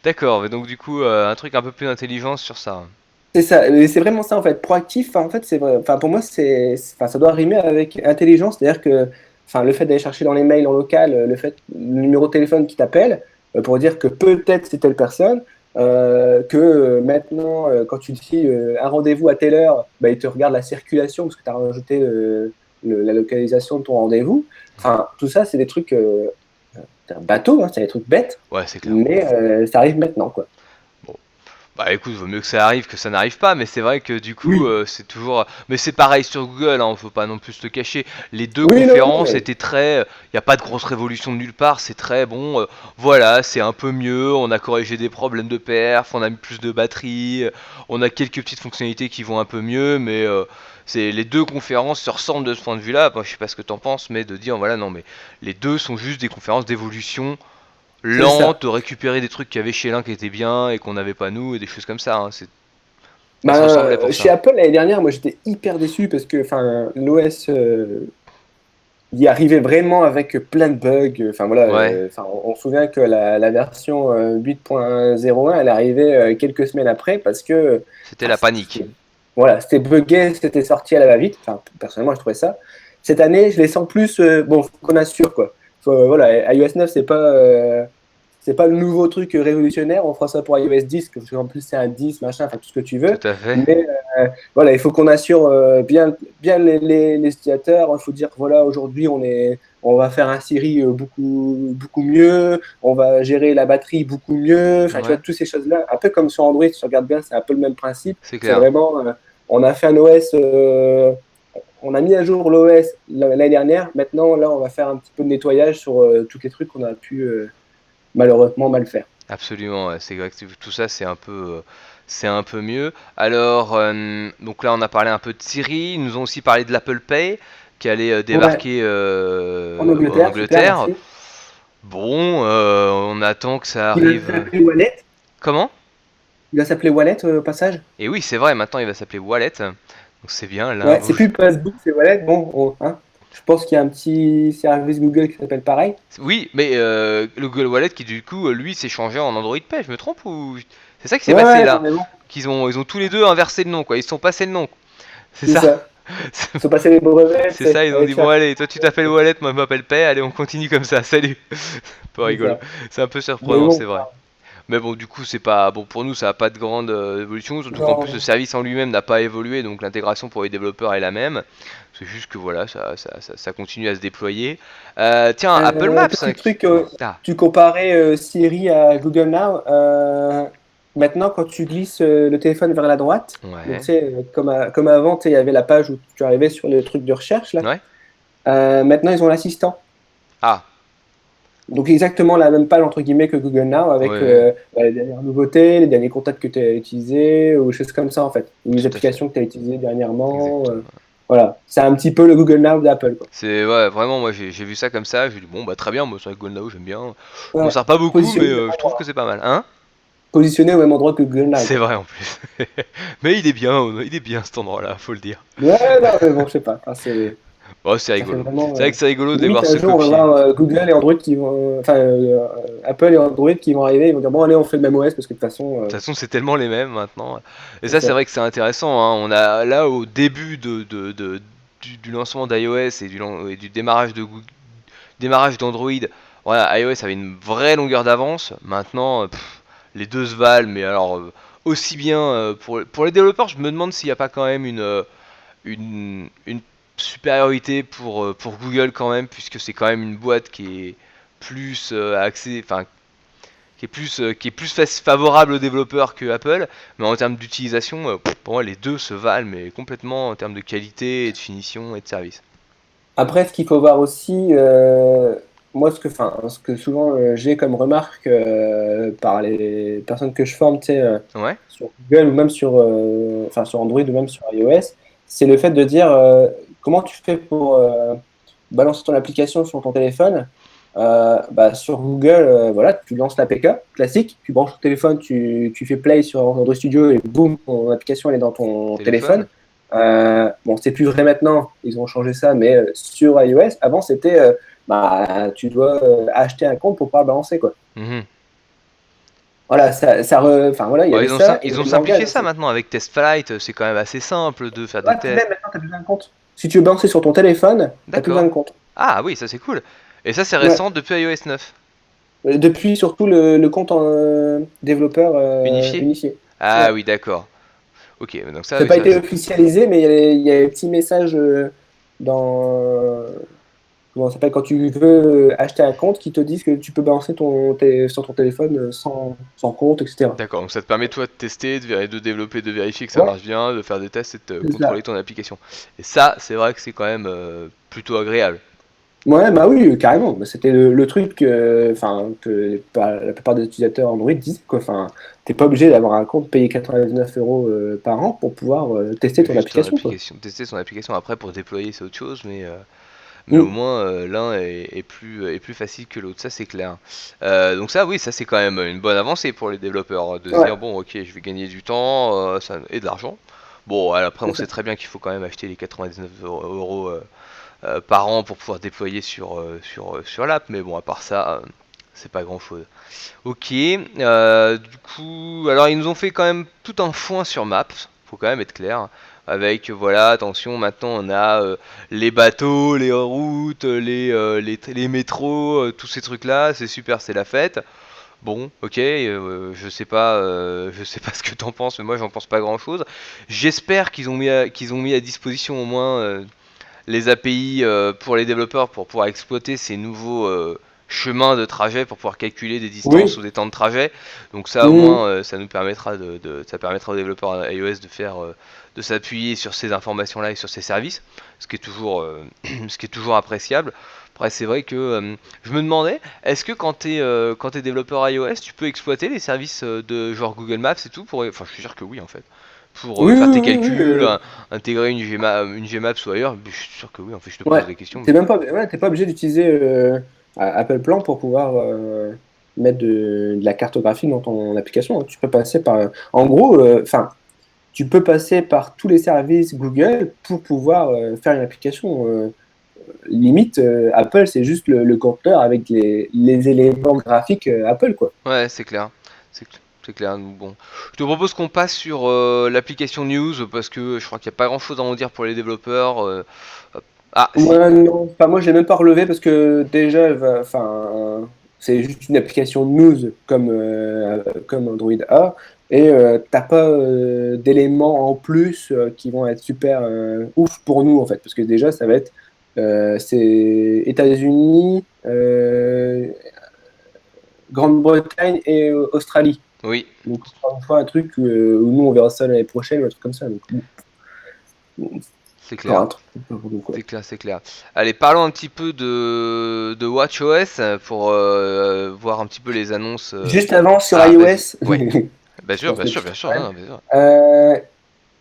D'accord, mais donc du coup, un truc un peu plus d'intelligence sur ça. C'est ça, et c'est vraiment ça en fait. Proactif, en fait, c'est vrai. Enfin, pour moi, enfin, ça doit rimer avec intelligence, c'est-à-dire que, enfin, le fait d'aller chercher dans les mails en local, le numéro de téléphone qui t'appelle pour dire que peut-être c'est telle personne, que maintenant, quand tu dis un rendez-vous à telle heure, bah, il te regarde la circulation parce que tu as rajouté la localisation de ton rendez-vous. Enfin, tout ça, c'est des trucs, c'est un bateau, hein, c'est des trucs bêtes, Ouais, c'est clair. mais ça arrive maintenant, quoi. Bon. Bah écoute, vaut mieux que ça arrive que ça n'arrive pas, mais c'est vrai que du coup, Oui, c'est toujours. Mais c'est pareil sur Google, hein, faut pas non plus se le cacher. Les deux oui, non, non, conférences mais étaient très. Il n'y a pas de grosse révolution de nulle part, c'est très bon. Voilà, c'est un peu mieux. On a corrigé des problèmes de perf, on a mis plus de batterie, on a quelques petites fonctionnalités qui vont un peu mieux, mais c'est les deux conférences se ressemblent de ce point de vue-là. Moi, je sais pas ce que t'en penses, mais de dire voilà, non, mais les deux sont juste des conférences d'évolution c'est ça. lente, récupérer des trucs qu'il y avait chez l'un qui étaient bien et qu'on n'avait pas nous et des choses comme ça. Hein. Elles se ressemblaient Ben, pour chez ça. Apple l'année dernière, moi j'étais hyper déçu parce que enfin, l'OS y arrivait vraiment avec plein de bugs. Enfin voilà, Ouais, enfin, on se souvient que la version 8.01 elle arrivait quelques semaines après parce que c'était enfin, la panique. voilà, c'était buggé, c'était sorti à la va-vite. Enfin, personnellement, je trouvais ça. Cette année, je les sens plus bon, faut qu'on assure quoi. Voilà, iOS 9 c'est pas le nouveau truc révolutionnaire, on fera ça pour iOS 10, parce qu'en plus c'est un 10, machin, enfin tout ce que tu Tout veux. à fait. Mais voilà, il faut qu'on assure bien les utilisateurs. Il faut dire, voilà, aujourd'hui on va faire un Siri beaucoup mieux, on va gérer la batterie beaucoup mieux, enfin tu vois, Ouais, toutes ces choses-là. Un peu comme sur Android, si tu regardes bien, c'est un peu le même principe. c'est C'est clair. vraiment, on a fait un OS, on a mis à jour l'OS l'année dernière. Maintenant, là, on va faire un petit peu de nettoyage sur tous les trucs qu'on a pu malheureusement mal faire. Absolument, ouais, c'est vrai que tout ça c'est un peu mieux. Alors, donc là on a parlé un peu de Siri, ils nous ont aussi parlé de l'Apple Pay qui allait Ouais, débarquer en en Angleterre, super, Angleterre. merci. Bon, on attend que ça Il va arrive. s'appeler Wallet. Comment? Il va s'appeler Wallet au passage. Et oui, c'est vrai, maintenant il va s'appeler Wallet. Donc c'est bien, là, Ouais, c'est plus Facebook, c'est Wallet. Bon, hein. Je pense qu'il y a un petit service Google qui s'appelle pareil. Oui, mais le Google Wallet qui du coup lui s'est changé en Android Pay, je me trompe ou c'est ça qui s'est Ouais, passé ouais, non, là? mais bon, Ils ont tous les deux inversé le nom quoi, ils se sont passés le nom. C'est c'est ça. ça. Ils sont passés les brevets, C'est ça, ils ont allez, dit bon ciao. allez, toi tu t'appelles Wallet, moi je m'appelle Pay, allez on continue comme ça, salut. Pas C'est rigolo. ça. C'est un peu Mais surprenant, c'est bon, vrai. Mais bon, du coup, c'est pas bon pour nous, ça a pas de grande évolution, surtout qu'en plus le non. service en lui-même n'a pas évolué, donc l'intégration pour les développeurs est la même. C'est juste que voilà, ça continue à se déployer. Tiens, Apple Maps. Petit Qui... truc, Ah, tu comparais Siri à Google Now. Maintenant, quand tu glisses le téléphone vers la droite, donc tu ouais, sais, comme avant, tu sais, il y avait la page où tu arrivais sur le truc de recherche là. ouais. Maintenant, ils ont l'assistant. Ah, Donc exactement la même page entre guillemets que Google Now ouais, avec ouais, les dernières nouveautés, les derniers contacts que tu as utilisés ou des choses comme ça en fait, ou les tout à fait, applications que tu as utilisées dernièrement. exactement. Voilà, c'est un petit peu le Google Now d'Apple quoi. C'est ouais, vraiment, moi j'ai vu ça comme ça, j'ai dit bon bah très bien, moi c'est avec Golnao j'aime bien. Je m'en Ouais. sers pas beaucoup, mais Positionné, je trouve que c'est pas mal, hein? positionné au même endroit que Google Now C'est quoi. vrai en plus. Mais il est bien cet endroit-là, faut le dire. Ouais, non, mais bon, je sais pas. Enfin, Bon, c'est ça fait rigolo. vraiment. C'est vrai que c'est rigolo de les Limite, voir un se jour, on va copier. voir Google et Android qui vont. Enfin, Apple et Android qui vont arriver. Ils vont dire bon, allez, on fait le même OS parce que de toute façon, De toute façon, c'est tellement les mêmes maintenant. Et c'est ça, c'est ça. vrai que c'est intéressant. Hein. On a là au début du lancement d'iOS et du démarrage démarrage d'Android. Voilà, iOS avait une vraie longueur d'avance. Maintenant, les deux se valent, mais alors aussi bien pour les développeurs, je me demande s'il n'y a pas quand même une supériorité pour Google quand même, puisque c'est quand même une boîte qui est plus axée, enfin qui est plus favorable aux développeurs que Apple, mais en termes d'utilisation, pour moi les deux se valent, mais complètement en termes de qualité, et de finition et de service. Après, ce qu'il faut voir aussi, moi, ce que souvent j'ai comme remarque par les personnes que je forme, tu sais, Ouais, sur Google ou même enfin, sur Android ou même sur iOS, c'est le fait de dire comment tu fais pour balancer ton application sur ton téléphone. Bah, sur Google, voilà, tu lances l'APK classique, tu branches ton téléphone, tu fais play sur Android Studio et boum, ton application elle est dans ton téléphone. téléphone. Bon, c'est plus vrai maintenant, ils ont changé ça, mais sur iOS, avant c'était bah, tu dois acheter un compte pour pouvoir le balancer, quoi. Mhm. Voilà, enfin, voilà, il y Bon, avait ça, et il y ils avait ont le langage simplifié ça aussi. maintenant avec TestFlight, c'est quand même assez simple de faire des Ouais, puis même tests. maintenant, t'as plus besoin de compte. Si tu veux balancer sur ton téléphone, t'as plus besoin D'accord. de compte. Ah oui, ça c'est cool. Et ça c'est Ouais. récent depuis iOS 9. Depuis surtout le compte en développeur Unifié? unifié. Ah Ouais. oui, d'accord. Ok, donc ça, Ça n'a oui, pas été ça. officialisé, mais il y a des petits messages dans. Comment ça s'appelle? Quand tu veux acheter un compte qui te disent que tu peux balancer sur ton téléphone sans compte, etc. D'accord, donc ça te permet toi de tester, de développer, de vérifier que ça Ouais, marche bien, de faire des tests et de c'est contrôler ça. ton application. Et ça, c'est vrai que c'est quand même plutôt agréable. Ouais, bah oui, carrément. Bah, c'était le truc enfin, que la plupart des utilisateurs Android disent, quoi. Enfin, t'es pas obligé d'avoir un compte payé 99 euros par an pour pouvoir tester ton Juste ton application, quoi. application, tester son application après pour déployer c'est autre chose, mais au Mm. moins l'un est plus facile que l'autre, ça c'est clair. Donc ça oui, ça c'est quand même une bonne avancée pour les développeurs, de se Ouais, dire bon ok je vais gagner du temps et de l'argent. Bon après c'est on ça. sait très bien qu'il faut quand même acheter les 99 euros par an pour pouvoir déployer sur l'app, mais bon à part ça c'est pas grand chose. Ok, du coup, alors ils nous ont fait quand même tout un foin sur Maps, faut quand même être clair. Avec, voilà, attention, maintenant on a les bateaux, les routes, les métros, tous ces trucs-là, c'est super, c'est la fête. Bon, ok, je sais pas ce que t'en penses, mais moi j'en pense pas grand-chose. J'espère qu'ils ont mis à disposition au moins les API pour les développeurs pour pouvoir exploiter ces nouveaux chemins de trajet pour pouvoir calculer des distances Oui. ou des temps de trajet. Donc ça au Mm. moins ça nous permettra ça permettra aux développeurs iOS de s'appuyer sur ces informations là et sur ces services, ce qui est toujours ce qui est toujours appréciable. Après c'est vrai que je me demandais est-ce que quand t'es développeur iOS tu peux exploiter les services de genre Google Maps et tout pour enfin je suis sûr que oui en fait pour Oui, faire oui, tes oui, oui, calculs, intégrer une Gmaps ou ailleurs, je suis sûr que oui, en fait je te ouais. pose la question. T'es même pas, ouais, t'es pas obligé d'utiliser Apple Plan pour pouvoir mettre de la cartographie dans ton application, hein. Tu peux passer par, en gros, enfin, tu peux passer par tous les services Google pour pouvoir faire une application. Limite, Apple, c'est juste le compteur avec les éléments graphiques Apple, quoi. Ouais, c'est clair. C'est clair. Donc, bon. Je te propose qu'on passe sur l'application News parce que je crois qu'il n'y a pas grand chose à en dire pour les développeurs. Hop. Ah, si. Ouais, non, enfin, moi, j'ai même pas relevé parce que déjà, enfin, c'est juste une application news comme Android a, et t'as pas d'éléments en plus qui vont être super ouf pour nous, en fait, parce que déjà, ça va être c'est États-Unis, Grande-Bretagne et Australie. Oui, Donc, encore une fois, un truc où nous, on verra ça l'année prochaine ou un truc comme ça. Donc, c'est encore clair. un truc. Donc, ouais. C'est clair, c'est clair. Allez, parlons un petit peu de WatchOS pour voir un petit peu les annonces. Juste avant, sur Ah, vas-y. iOS, Ouais. Bien je sûr, pense bien que sûr, tu bien sais sûr. quand Non, même. non, bien sûr. Euh,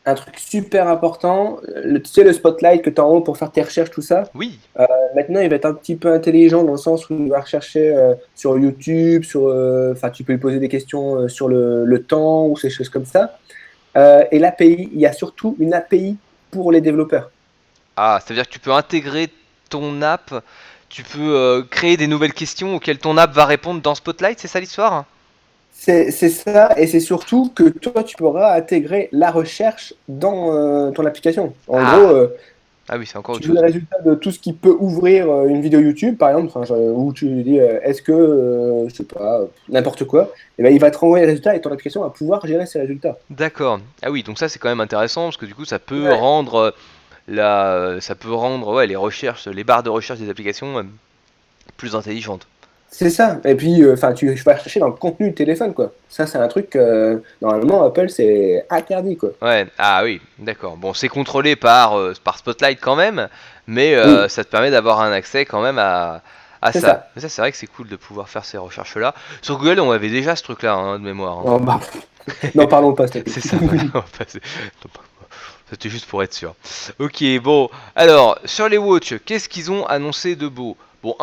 un truc super important, tu sais, le spotlight que tu as en haut pour faire tes recherches, tout ça. Oui. Maintenant, il va être un petit peu intelligent dans le sens où il va rechercher sur YouTube, enfin, tu peux lui poser des questions sur le temps ou ces choses comme ça. Et l'API, il y a surtout une API pour les développeurs. Ah, ça veut dire que tu peux intégrer ton app, tu peux créer des nouvelles questions auxquelles ton app va répondre dans Spotlight, c'est ça l'histoire? C'est ça, et c'est surtout que toi, tu pourras intégrer la recherche dans ton application. En gros, Ah, ah oui, c'est encore tu autre veux le chose. résultat de tout ce qui peut ouvrir une vidéo YouTube, par exemple, enfin, où tu lui dis est-ce que, je sais pas, n'importe quoi, et ben, il va te renvoyer les résultats et ton application va pouvoir gérer ces résultats. D'accord. Ah oui, donc ça c'est quand même intéressant parce que du coup ça peut Ouais. rendre ça peut rendre ouais, les recherches, les barres de recherche des applications plus intelligentes. C'est ça. Et puis, enfin, tu vas chercher dans le contenu du téléphone, quoi. Ça, c'est un truc que, normalement, Apple, c'est interdit, quoi. Ouais, ah oui, d'accord. Bon, c'est contrôlé par Spotlight quand même, mais Oui, ça te permet d'avoir un accès quand même à c'est ça. ça. Mais ça, c'est vrai que c'est cool de pouvoir faire ces recherches-là. Sur Google, on avait déjà ce truc-là hein, de mémoire, hein. Oh, bah, n'en parlons pas, s'il te C'est plaît. ça, voilà, on va passer. C'était juste pour être sûr. Ok, bon. Alors, sur les Watch, qu'est-ce qu'ils ont annoncé de beau? Bon,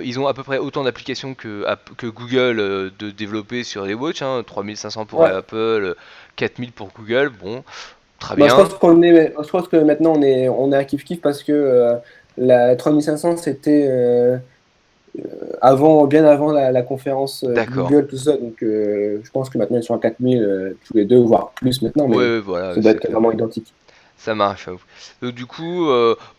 ils ont à peu près autant d'applications que Google de développer sur les Watch, hein, 3500 pour Ouais. Apple, 4000 pour Google, bon, très Bah, bien. je pense que maintenant, on est à kiff-kiff parce que La 3500, c'était bien avant la conférence D'accord. Google, tout ça. Donc, je pense que maintenant, ils sont à 4000 tous les deux, voire plus maintenant, Ouais, mais ouais, voilà, ça doit être vraiment identique. ça marche. J'avoue. Donc du coup,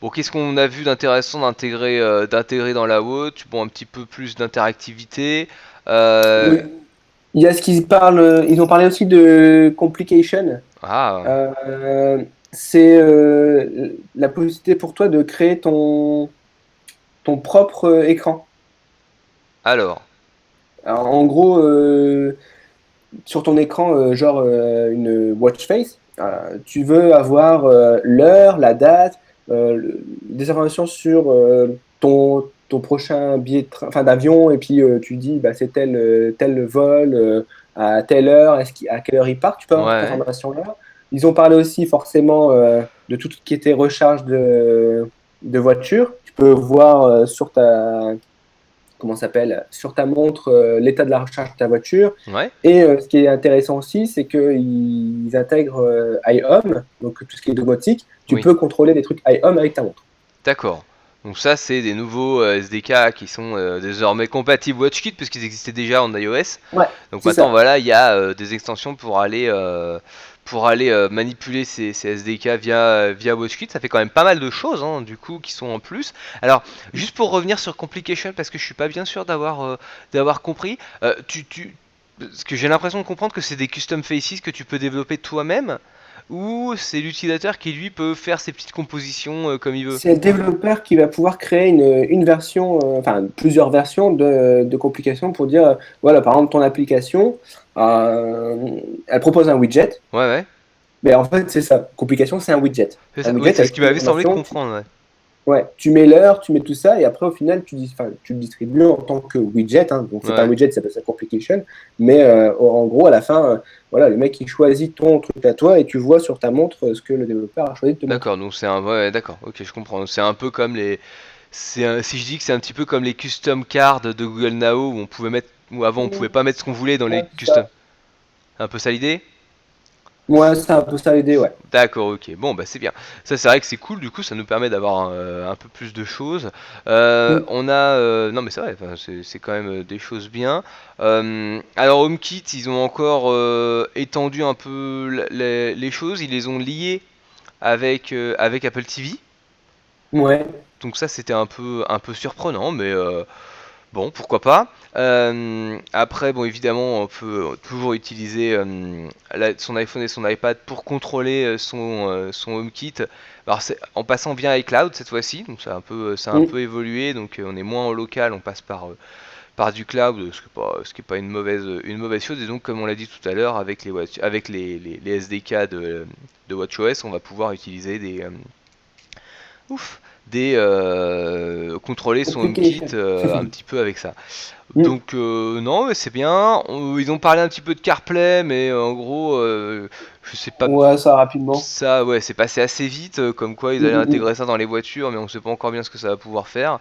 bon, qu'est-ce qu'on a vu d'intéressant d'intégrer dans la watch? Bon, un petit peu plus d'interactivité. Oui. Euh, Il y a ce qu'ils parlent, ils ont parlé aussi de complication. ah, Euh, c'est la possibilité pour toi de créer ton propre écran. alors, Alors, en gros, sur ton écran, genre une watch face, tu veux avoir l'heure, la date, des informations sur ton prochain billet enfin, d'avion, et puis tu dis bah, c'est tel vol à telle heure, à quelle heure il part, tu peux avoir toute ouais, information-là. Ils ont parlé aussi forcément de tout ce qui était recharge de voiture. Tu peux voir sur ta, comment ça s'appelle, sur ta montre l'état de la recharge de ta voiture. ouais, Et ce qui est intéressant aussi, c'est qu'ils intègrent iHome, donc tout ce qui est domotique. Tu oui, peux contrôler des trucs iHome avec ta montre. d'accord. Donc ça, c'est des nouveaux SDK qui sont désormais compatibles WatchKit puisqu'ils existaient déjà en iOS. Ouais, Donc c'est maintenant, ça. voilà, il y a des extensions pour aller manipuler ces SDK via WatchKit. Ça fait quand même pas mal de choses, hein, du coup, qui sont en plus. Alors, juste pour revenir sur Complication, parce que je suis pas bien sûr d'avoir compris, parce que j'ai l'impression de comprendre que c'est des custom faces que tu peux développer toi-même, ou c'est l'utilisateur qui lui peut faire ses petites compositions comme il veut. C'est le développeur qui va pouvoir créer une version, enfin plusieurs versions de complications pour dire, voilà, par exemple, ton application, elle propose un widget. Ouais, ouais. Mais en fait, c'est ça. Complication, c'est un widget. C'est Un ça. Oui, widget c'est ce avec qui une m'avait semblé de information. comprendre. Ouais. Ouais, tu mets l'heure, tu mets tout ça, et après, au final, enfin, tu le distribues en tant que widget. Hein, donc, c'est pas un Ouais. widget, ça s'appelle ça complication. Mais en gros, à la fin, voilà, le mec, il choisit ton truc à toi, et tu vois sur ta montre ce que le développeur a choisi de te montrer. D'accord, donc c'est un. Ouais, d'accord, ok, je comprends. C'est un peu comme les. Si je dis que c'est un petit peu comme les custom cards de Google Now où on pouvait mettre. Où avant on pouvait pas mettre ce qu'on voulait dans les Ouais, custom. Un peu ça l'idée? c'est un peu ça l'idée, ouais. D'accord, ok. Bon, bah c'est bien. Ça, c'est vrai que c'est cool. Du coup, ça nous permet d'avoir un peu plus de choses. Mm. On a. Non, mais c'est vrai. Enfin, c'est quand même des choses bien. Alors, HomeKit, ils ont encore étendu un peu les choses. Ils les ont liés avec Apple TV. Ouais. Donc ça, c'était un peu surprenant, mais bon, pourquoi pas. Après, bon, évidemment, on peut toujours utiliser son iPhone et son iPad pour contrôler son HomeKit. Alors, c'est en passant via iCloud cette fois-ci, donc ça a un Mm. peu évolué. Donc, on est moins en local, on passe par du cloud, ce qui est pas une mauvaise chose. Et donc, comme on l'a dit tout à l'heure, avec les SDK de WatchOS, on va pouvoir utiliser ouf, contrôler son HomeKit Complication. un petit peu avec ça. Mm. Donc non, mais c'est bien. Ils ont parlé un petit peu de CarPlay, mais en gros, je sais pas. Ouais, ça rapidement. Ça, ouais, c'est passé assez vite, comme quoi ils Mm, allaient mm, mm. intégrer ça dans les voitures, mais on sait pas encore bien ce que ça va pouvoir faire.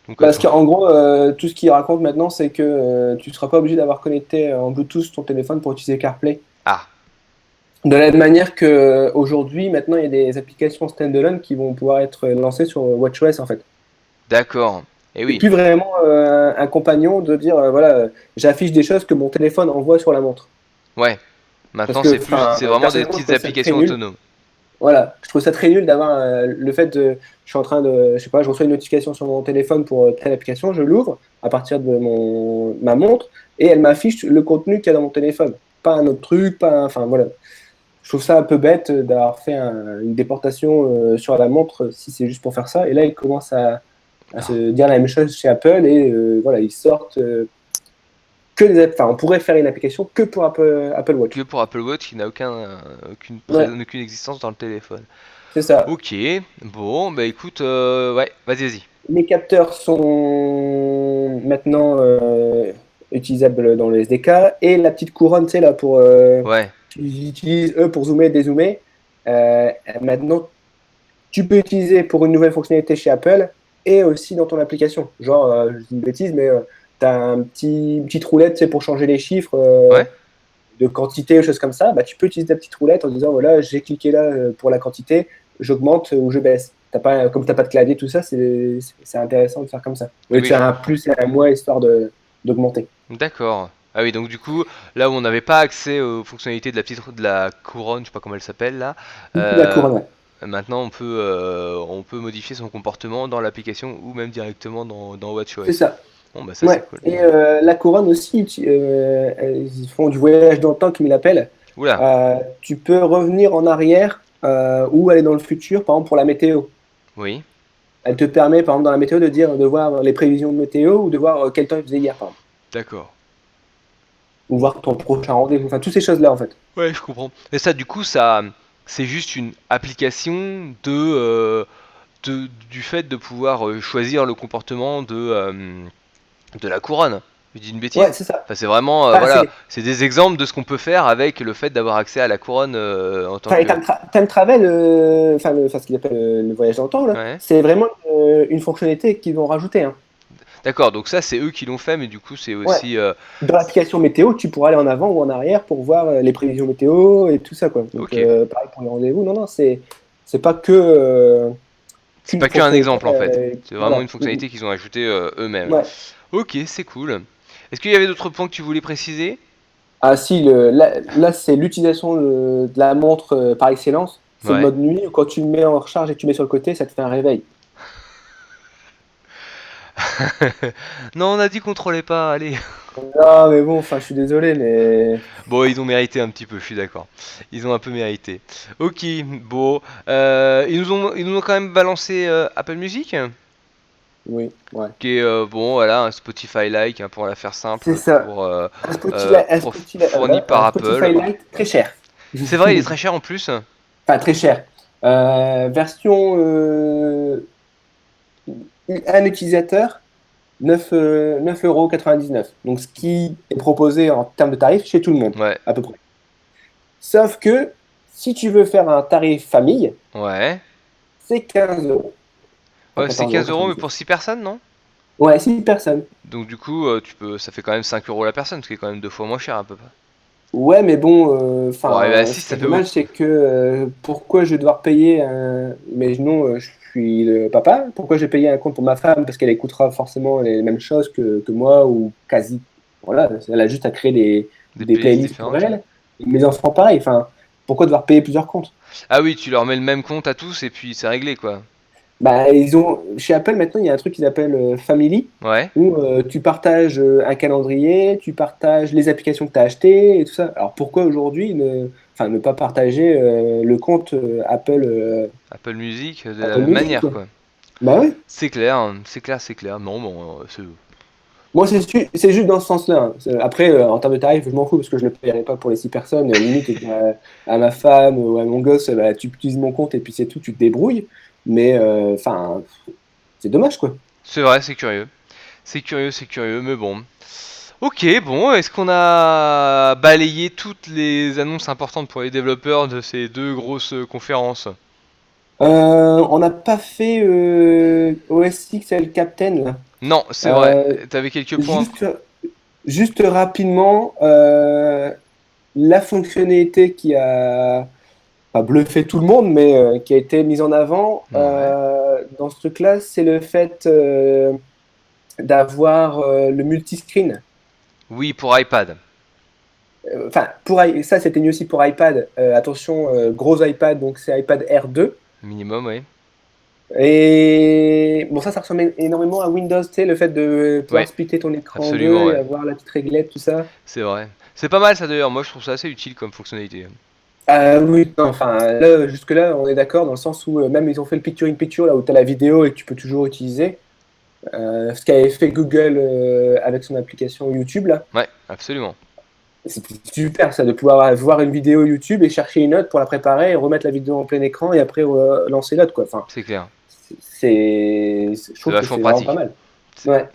Donc Parce attends. qu'en gros, tout ce qu'il raconte maintenant, c'est que tu ne seras pas obligé d'avoir connecté en Bluetooth ton téléphone pour utiliser CarPlay. Ah, De la même manière que aujourd'hui, maintenant, il y a des applications standalone qui vont pouvoir être lancées sur WatchOS en fait. d'accord. Et C'est oui, plus vraiment un compagnon de dire voilà, j'affiche des choses que mon téléphone envoie sur la montre. ouais. Parce Maintenant, que, c'est enfin, vraiment des personnellement, je petites trouve ça très applications nul. autonomes. Voilà, je trouve ça très nul d'avoir le fait de, je suis en train de, je sais pas, je reçois une notification sur mon téléphone pour telle application, je l'ouvre à partir de ma montre et elle m'affiche le contenu qu'il y a dans mon téléphone, pas un autre truc, enfin voilà. Je trouve ça un peu bête d'avoir fait une déportation sur la montre si c'est juste pour faire ça. Et là, ils commencent à Ah, se dire la même chose chez Apple et voilà, ils sortent que enfin, on pourrait faire une application que pour Apple que Watch. pour Apple Watch qui n'a Ouais, aucune existence dans le téléphone. c'est ça. Ok, bon, bah écoute, ouais, vas-y, vas-y. Les capteurs sont maintenant utilisables dans le SDK et la petite couronne, c'est là pour Ouais, qu'ils utilisent eux pour zoomer, dézoomer. Maintenant, tu peux utiliser pour une nouvelle fonctionnalité chez Apple et aussi dans ton application. Genre, je dis une bêtise, mais tu as une petite roulette, c'est pour changer les chiffres ouais, de quantité ou choses comme ça. Bah, tu peux utiliser ta petite roulette en disant voilà, j'ai cliqué là pour la quantité j'augmente ou je baisse. Comme tu n'as pas de clavier, tout ça, c'est intéressant de faire comme ça. Au lieu de Oui, faire un plus et un moins histoire d'augmenter. d'accord. Ah oui, donc du coup, là où on n'avait pas accès aux fonctionnalités de la couronne, je sais pas comment elle s'appelle là, La euh, couronne, ouais. maintenant on peut modifier son comportement dans l'application ou même directement dans C'est WatchOS. ça. Bon bah ça c'est Ouais. cool. Et la couronne aussi, ils font du voyage dans le temps, comme ils l'appellent. Oula, Tu peux revenir en arrière ou aller dans le futur, par exemple pour la météo. oui, Elle te permet, par exemple, dans la météo, de voir les prévisions de météo ou de voir quel temps il faisait hier, par exemple. d'accord. Ou voir ton prochain rendez-vous. Enfin, toutes ces choses-là, en fait. Ouais, je comprends. Et ça, du coup, c'est juste une application du fait de pouvoir choisir le comportement de la couronne. Je dis une Ouais, bêtise? c'est ça. Enfin, c'est vraiment, Enfin, voilà, c'est des exemples de ce qu'on peut faire avec le fait d'avoir accès à la couronne en tant enfin, et que. time travel, enfin, ce qu'ils appellent le voyage dans le temps, là, Ouais. c'est vraiment une fonctionnalité qu'ils vont rajouter. Hein. D'accord, donc ça, c'est eux qui l'ont fait, mais du coup, c'est Ouais. aussi. Dans l'application météo, tu pourras aller en avant ou en arrière pour voir les prévisions météo et tout ça, quoi. Donc, Ok. pareil pour les rendez-vous. Non, non, c'est pas C'est qu'une pas qu'un fonctionnalité. exemple en fait. C'est vraiment Voilà. une fonctionnalité qu'ils ont ajoutée eux-mêmes. Ouais. Ok, c'est cool. Est-ce qu'il y avait d'autres points que tu voulais préciser? Ah si, là, c'est l'utilisation de la montre par excellence. C'est le Ouais. mode nuit où quand tu le mets en recharge et que tu mets sur le côté, ça te fait un réveil. Non, on a dit qu'on trollait pas, allez. Ah mais bon, enfin je suis désolé, mais Bon, ils ont mérité un petit peu, je suis d'accord. Ils ont un peu mérité. Ok, bon. Ils nous ont quand même balancé Apple Music, oui, ouais. qui est, bon, voilà, un Spotify-like, hein, pour la faire C'est simple, ça. fourni par Un Apple. Spotify Lite très cher. C'est vrai, il est très cher en plus. Enfin très cher. Version un utilisateur, 9,99 €. Donc ce qui est proposé en termes de tarif chez tout le monde, Ouais, à peu près. Sauf que si tu veux faire un tarif famille, ouais. c'est 15 €. Enfin Ouais, c'est 15 € mais 14,99 €. pour 6 personnes, non? Ouais, 6 personnes. Donc du coup, ça fait quand même 5 € la personne, ce qui est quand même deux fois moins cher à peu près. Ouais, mais bon, Bon, et bah ce 6, qui est ça fait dommage, beaucoup. c'est que pourquoi je vais devoir payer imaginons, je suis le papa, pourquoi j'ai payé un compte pour ma femme parce qu'elle écoutera forcément les mêmes choses que moi ou quasi. Voilà, elle a juste à créer Des des playlists playlists pour différentes. elle. Et mes enfants, pareil. Enfin, pourquoi devoir payer plusieurs comptes? Ah oui, tu leur mets le même compte à tous et puis c'est réglé quoi. Bah, chez Apple maintenant, il y a un truc qu'ils appellent Family, Ouais. où tu partages un calendrier, tu partages les applications que tu as achetées et tout ça. Alors pourquoi aujourd'hui enfin, ne pas partager le compte Apple Music, de la Apple même Music, manière quoi. quoi. Bah ouais. C'est clair, hein, c'est clair, c'est clair. Non, bon, Moi, c'est juste dans ce sens-là. Hein. Après, en termes de tarifs, je m'en fous parce que je ne le paierai pas pour les 6 personnes. Limite, je dirais à ma femme ou à mon gosse, bah, tu utilises mon compte et puis c'est tout, tu te débrouilles. Mais enfin, c'est dommage, quoi. c'est vrai, c'est curieux. C'est curieux, mais bon. Ok, bon, est-ce qu'on a balayé toutes les annonces importantes pour les développeurs de ces deux grosses conférences? On n'a pas fait OS X et le Captain, là. Non, c'est vrai. Euh, T'avais quelques points. juste, juste rapidement, la fonctionnalité qui a pas bluffé tout le monde, mais qui a été mise en avant Ouais. dans ce truc-là, c'est le fait d'avoir le multiscreen. Oui, pour iPad. Enfin, ça, c'était mis aussi pour iPad. Attention, gros iPad, donc c'est iPad Air 2. Minimum, oui. Et bon, ça ressemble énormément à Windows, tu sais, le fait de Oui, pouvoir splitter ton écran en absolument, deux et ouais. avoir la petite réglette, tout ça. C'est vrai. C'est pas mal ça d'ailleurs, moi je trouve ça assez utile comme fonctionnalité. Oui, non, enfin, là, jusque-là, on est d'accord dans le sens où même ils ont fait le picture-in-picture, là où tu as la vidéo et que tu peux toujours utiliser. Ce qu'avait fait Google avec son application YouTube, là. Ouais, absolument. C'était super, ça, de pouvoir voir une vidéo YouTube et chercher une note pour la préparer et remettre la vidéo en plein écran et après lancer l'autre, quoi. Enfin, C'est clair. je C'est trouve que vachement c'est vraiment pas pratique. mal. C'est Ouais.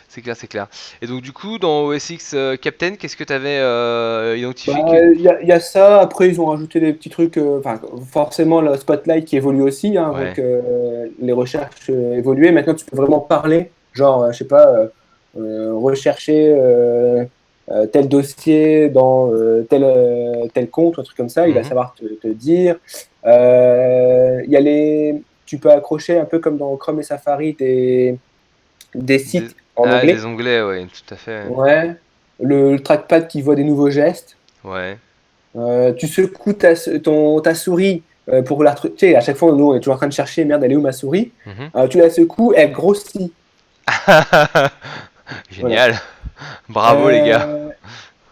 c'est clair, c'est clair. Et donc du coup, dans OS X Captain, qu'est-ce que tu avais Bah, identifié que... il y a ça. Après, ils ont rajouté des petits trucs. Enfin, forcément, le Spotlight qui évolue aussi. Hein, donc, Ouais. les recherches évoluent. Maintenant, tu peux vraiment parler. Genre, je sais pas, rechercher tel dossier dans tel compte, ou un truc comme ça. Il va Mhm. savoir te dire. Il y a tu peux accrocher un peu comme dans Chrome et Safari des sites en Des anglais. onglets, ouais, tout à fait. Ouais. Le trackpad qui voit des nouveaux gestes. Ouais. Tu secoues ta souris pour la. Tu sais, à chaque fois, nous, on est toujours en train de chercher, merde, elle est où ma souris? Mhm. Tu la secoues, elle grossit. Voilà. Génial. Bravo les gars.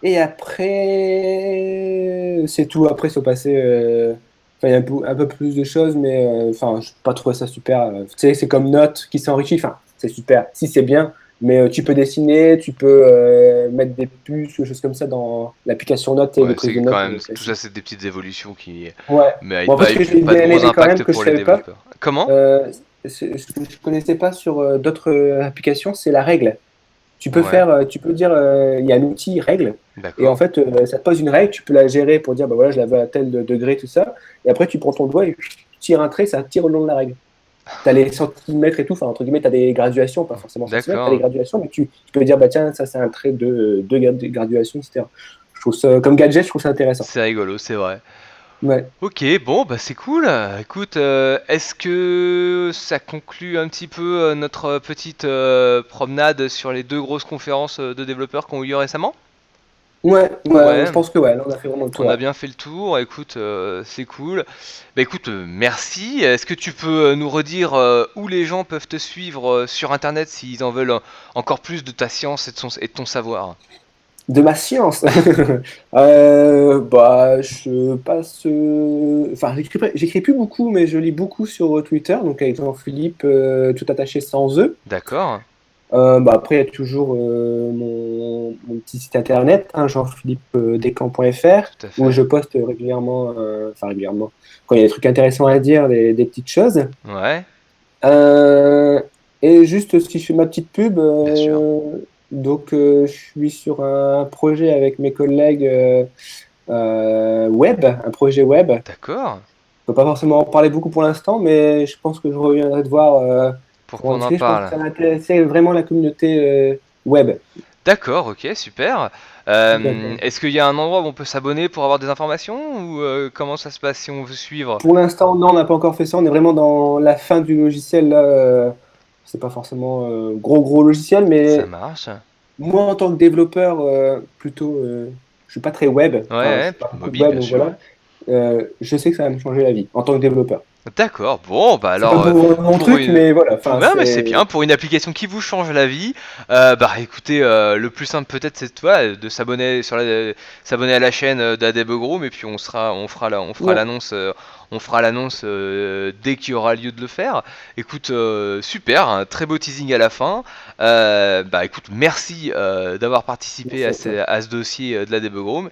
Et après, c'est tout. Après, c'est passé. Enfin, il y a un peu plus de choses, mais enfin, je n'ai pas trouvé ça super. Tu sais, c'est comme Note qui s'enrichit. Enfin, c'est super. Si c'est bien, mais tu peux dessiner, tu peux mettre des puces, des choses comme ça dans l'application Note et de Ouais, prise c'est de quand notes même tout ça, classique. c'est des petites évolutions qui Ouais. mais Bon, en fait, ce que j'ai pas de bien gros aimé quand impacts même, que je pour les savais pas, développeurs. Comment? ce que je connaissais pas sur d'autres applications, c'est la règle. Ouais, Tu peux dire, il y a un outil règle, et en d'accord. fait, ça te pose une règle, tu peux la gérer pour dire, bah voilà, je la veux à tel degré, tout ça, et après, tu prends ton doigt et tu tires un trait, ça tire le long de la règle. Tu as les centimètres et tout, enfin, entre guillemets, tu as des graduations, pas forcément centimètres, tu as des D'accord. graduations, mais tu peux dire, bah tiens, ça, c'est un trait de graduation, etc. Je trouve ça, comme gadget, je trouve ça intéressant. C'est rigolo, c'est vrai. Ouais. Ok, bon, bah c'est cool. Écoute, est-ce que ça conclut un petit peu notre petite promenade sur les deux grosses conférences de développeurs qui ont eu lieu récemment? Ouais, je Ouais, pense que ouais, là, on a fait vraiment le on tour. a Ouais. bien fait le tour. Écoute, c'est cool. Bah écoute, merci. Est-ce que tu peux nous redire où les gens peuvent te suivre sur Internet s'ils en veulent encore plus de ta science et de ton savoir? De ma science. Bah, je passe. Enfin, j'écris plus beaucoup, mais je lis beaucoup sur Twitter, donc avec Jean-Philippe, tout attaché sans E. D'accord, Bah, après, il y a toujours mon petit site internet, hein, jean-philippe-descamps.fr, tout à où fait. je poste régulièrement, enfin régulièrement, quand il y a des trucs intéressants à dire, des petites choses. Ouais, Euh, et juste si je fais ma petite pub, bien sûr. je suis sur un projet avec mes collègues web, un projet web. D'accord. Je peux pas forcément en parler beaucoup pour l'instant, mais je pense que je reviendrai te voir Pour pour en qu'on en discuter. Je pense que parle. ça va intéresser vraiment la communauté web. D'accord, ok, super. D'accord. Est-ce qu'il y a un endroit où on peut s'abonner pour avoir des informations ou comment ça se passe si on veut suivre? Pour l'instant, non, on n'a pas encore fait ça. On est vraiment dans la fin du logiciel là. C'est pas forcément gros logiciel, Ça mais marche. moi, en tant que développeur, plutôt, je suis pas très web, Ouais, enfin, je ouais, suis pas beaucoup de mobile web, bien donc sûr. voilà. Je sais que ça va me changer la vie en tant que développeur. D'accord, bon, bah C'est pas alors, mon truc, mais voilà. Enfin, ouais, mais c'est c'est bien, pour une application qui vous change la vie, bah écoutez, le plus simple peut-être c'est de s'abonner à la chaîne d'Adebogroup, et puis ouais, on fera l'annonce dès qu'il y aura lieu de le faire. Écoute, super, un très beau teasing à la fin. Bah écoute, merci d'avoir participé merci à toi. à ce dossier de la Debogroup.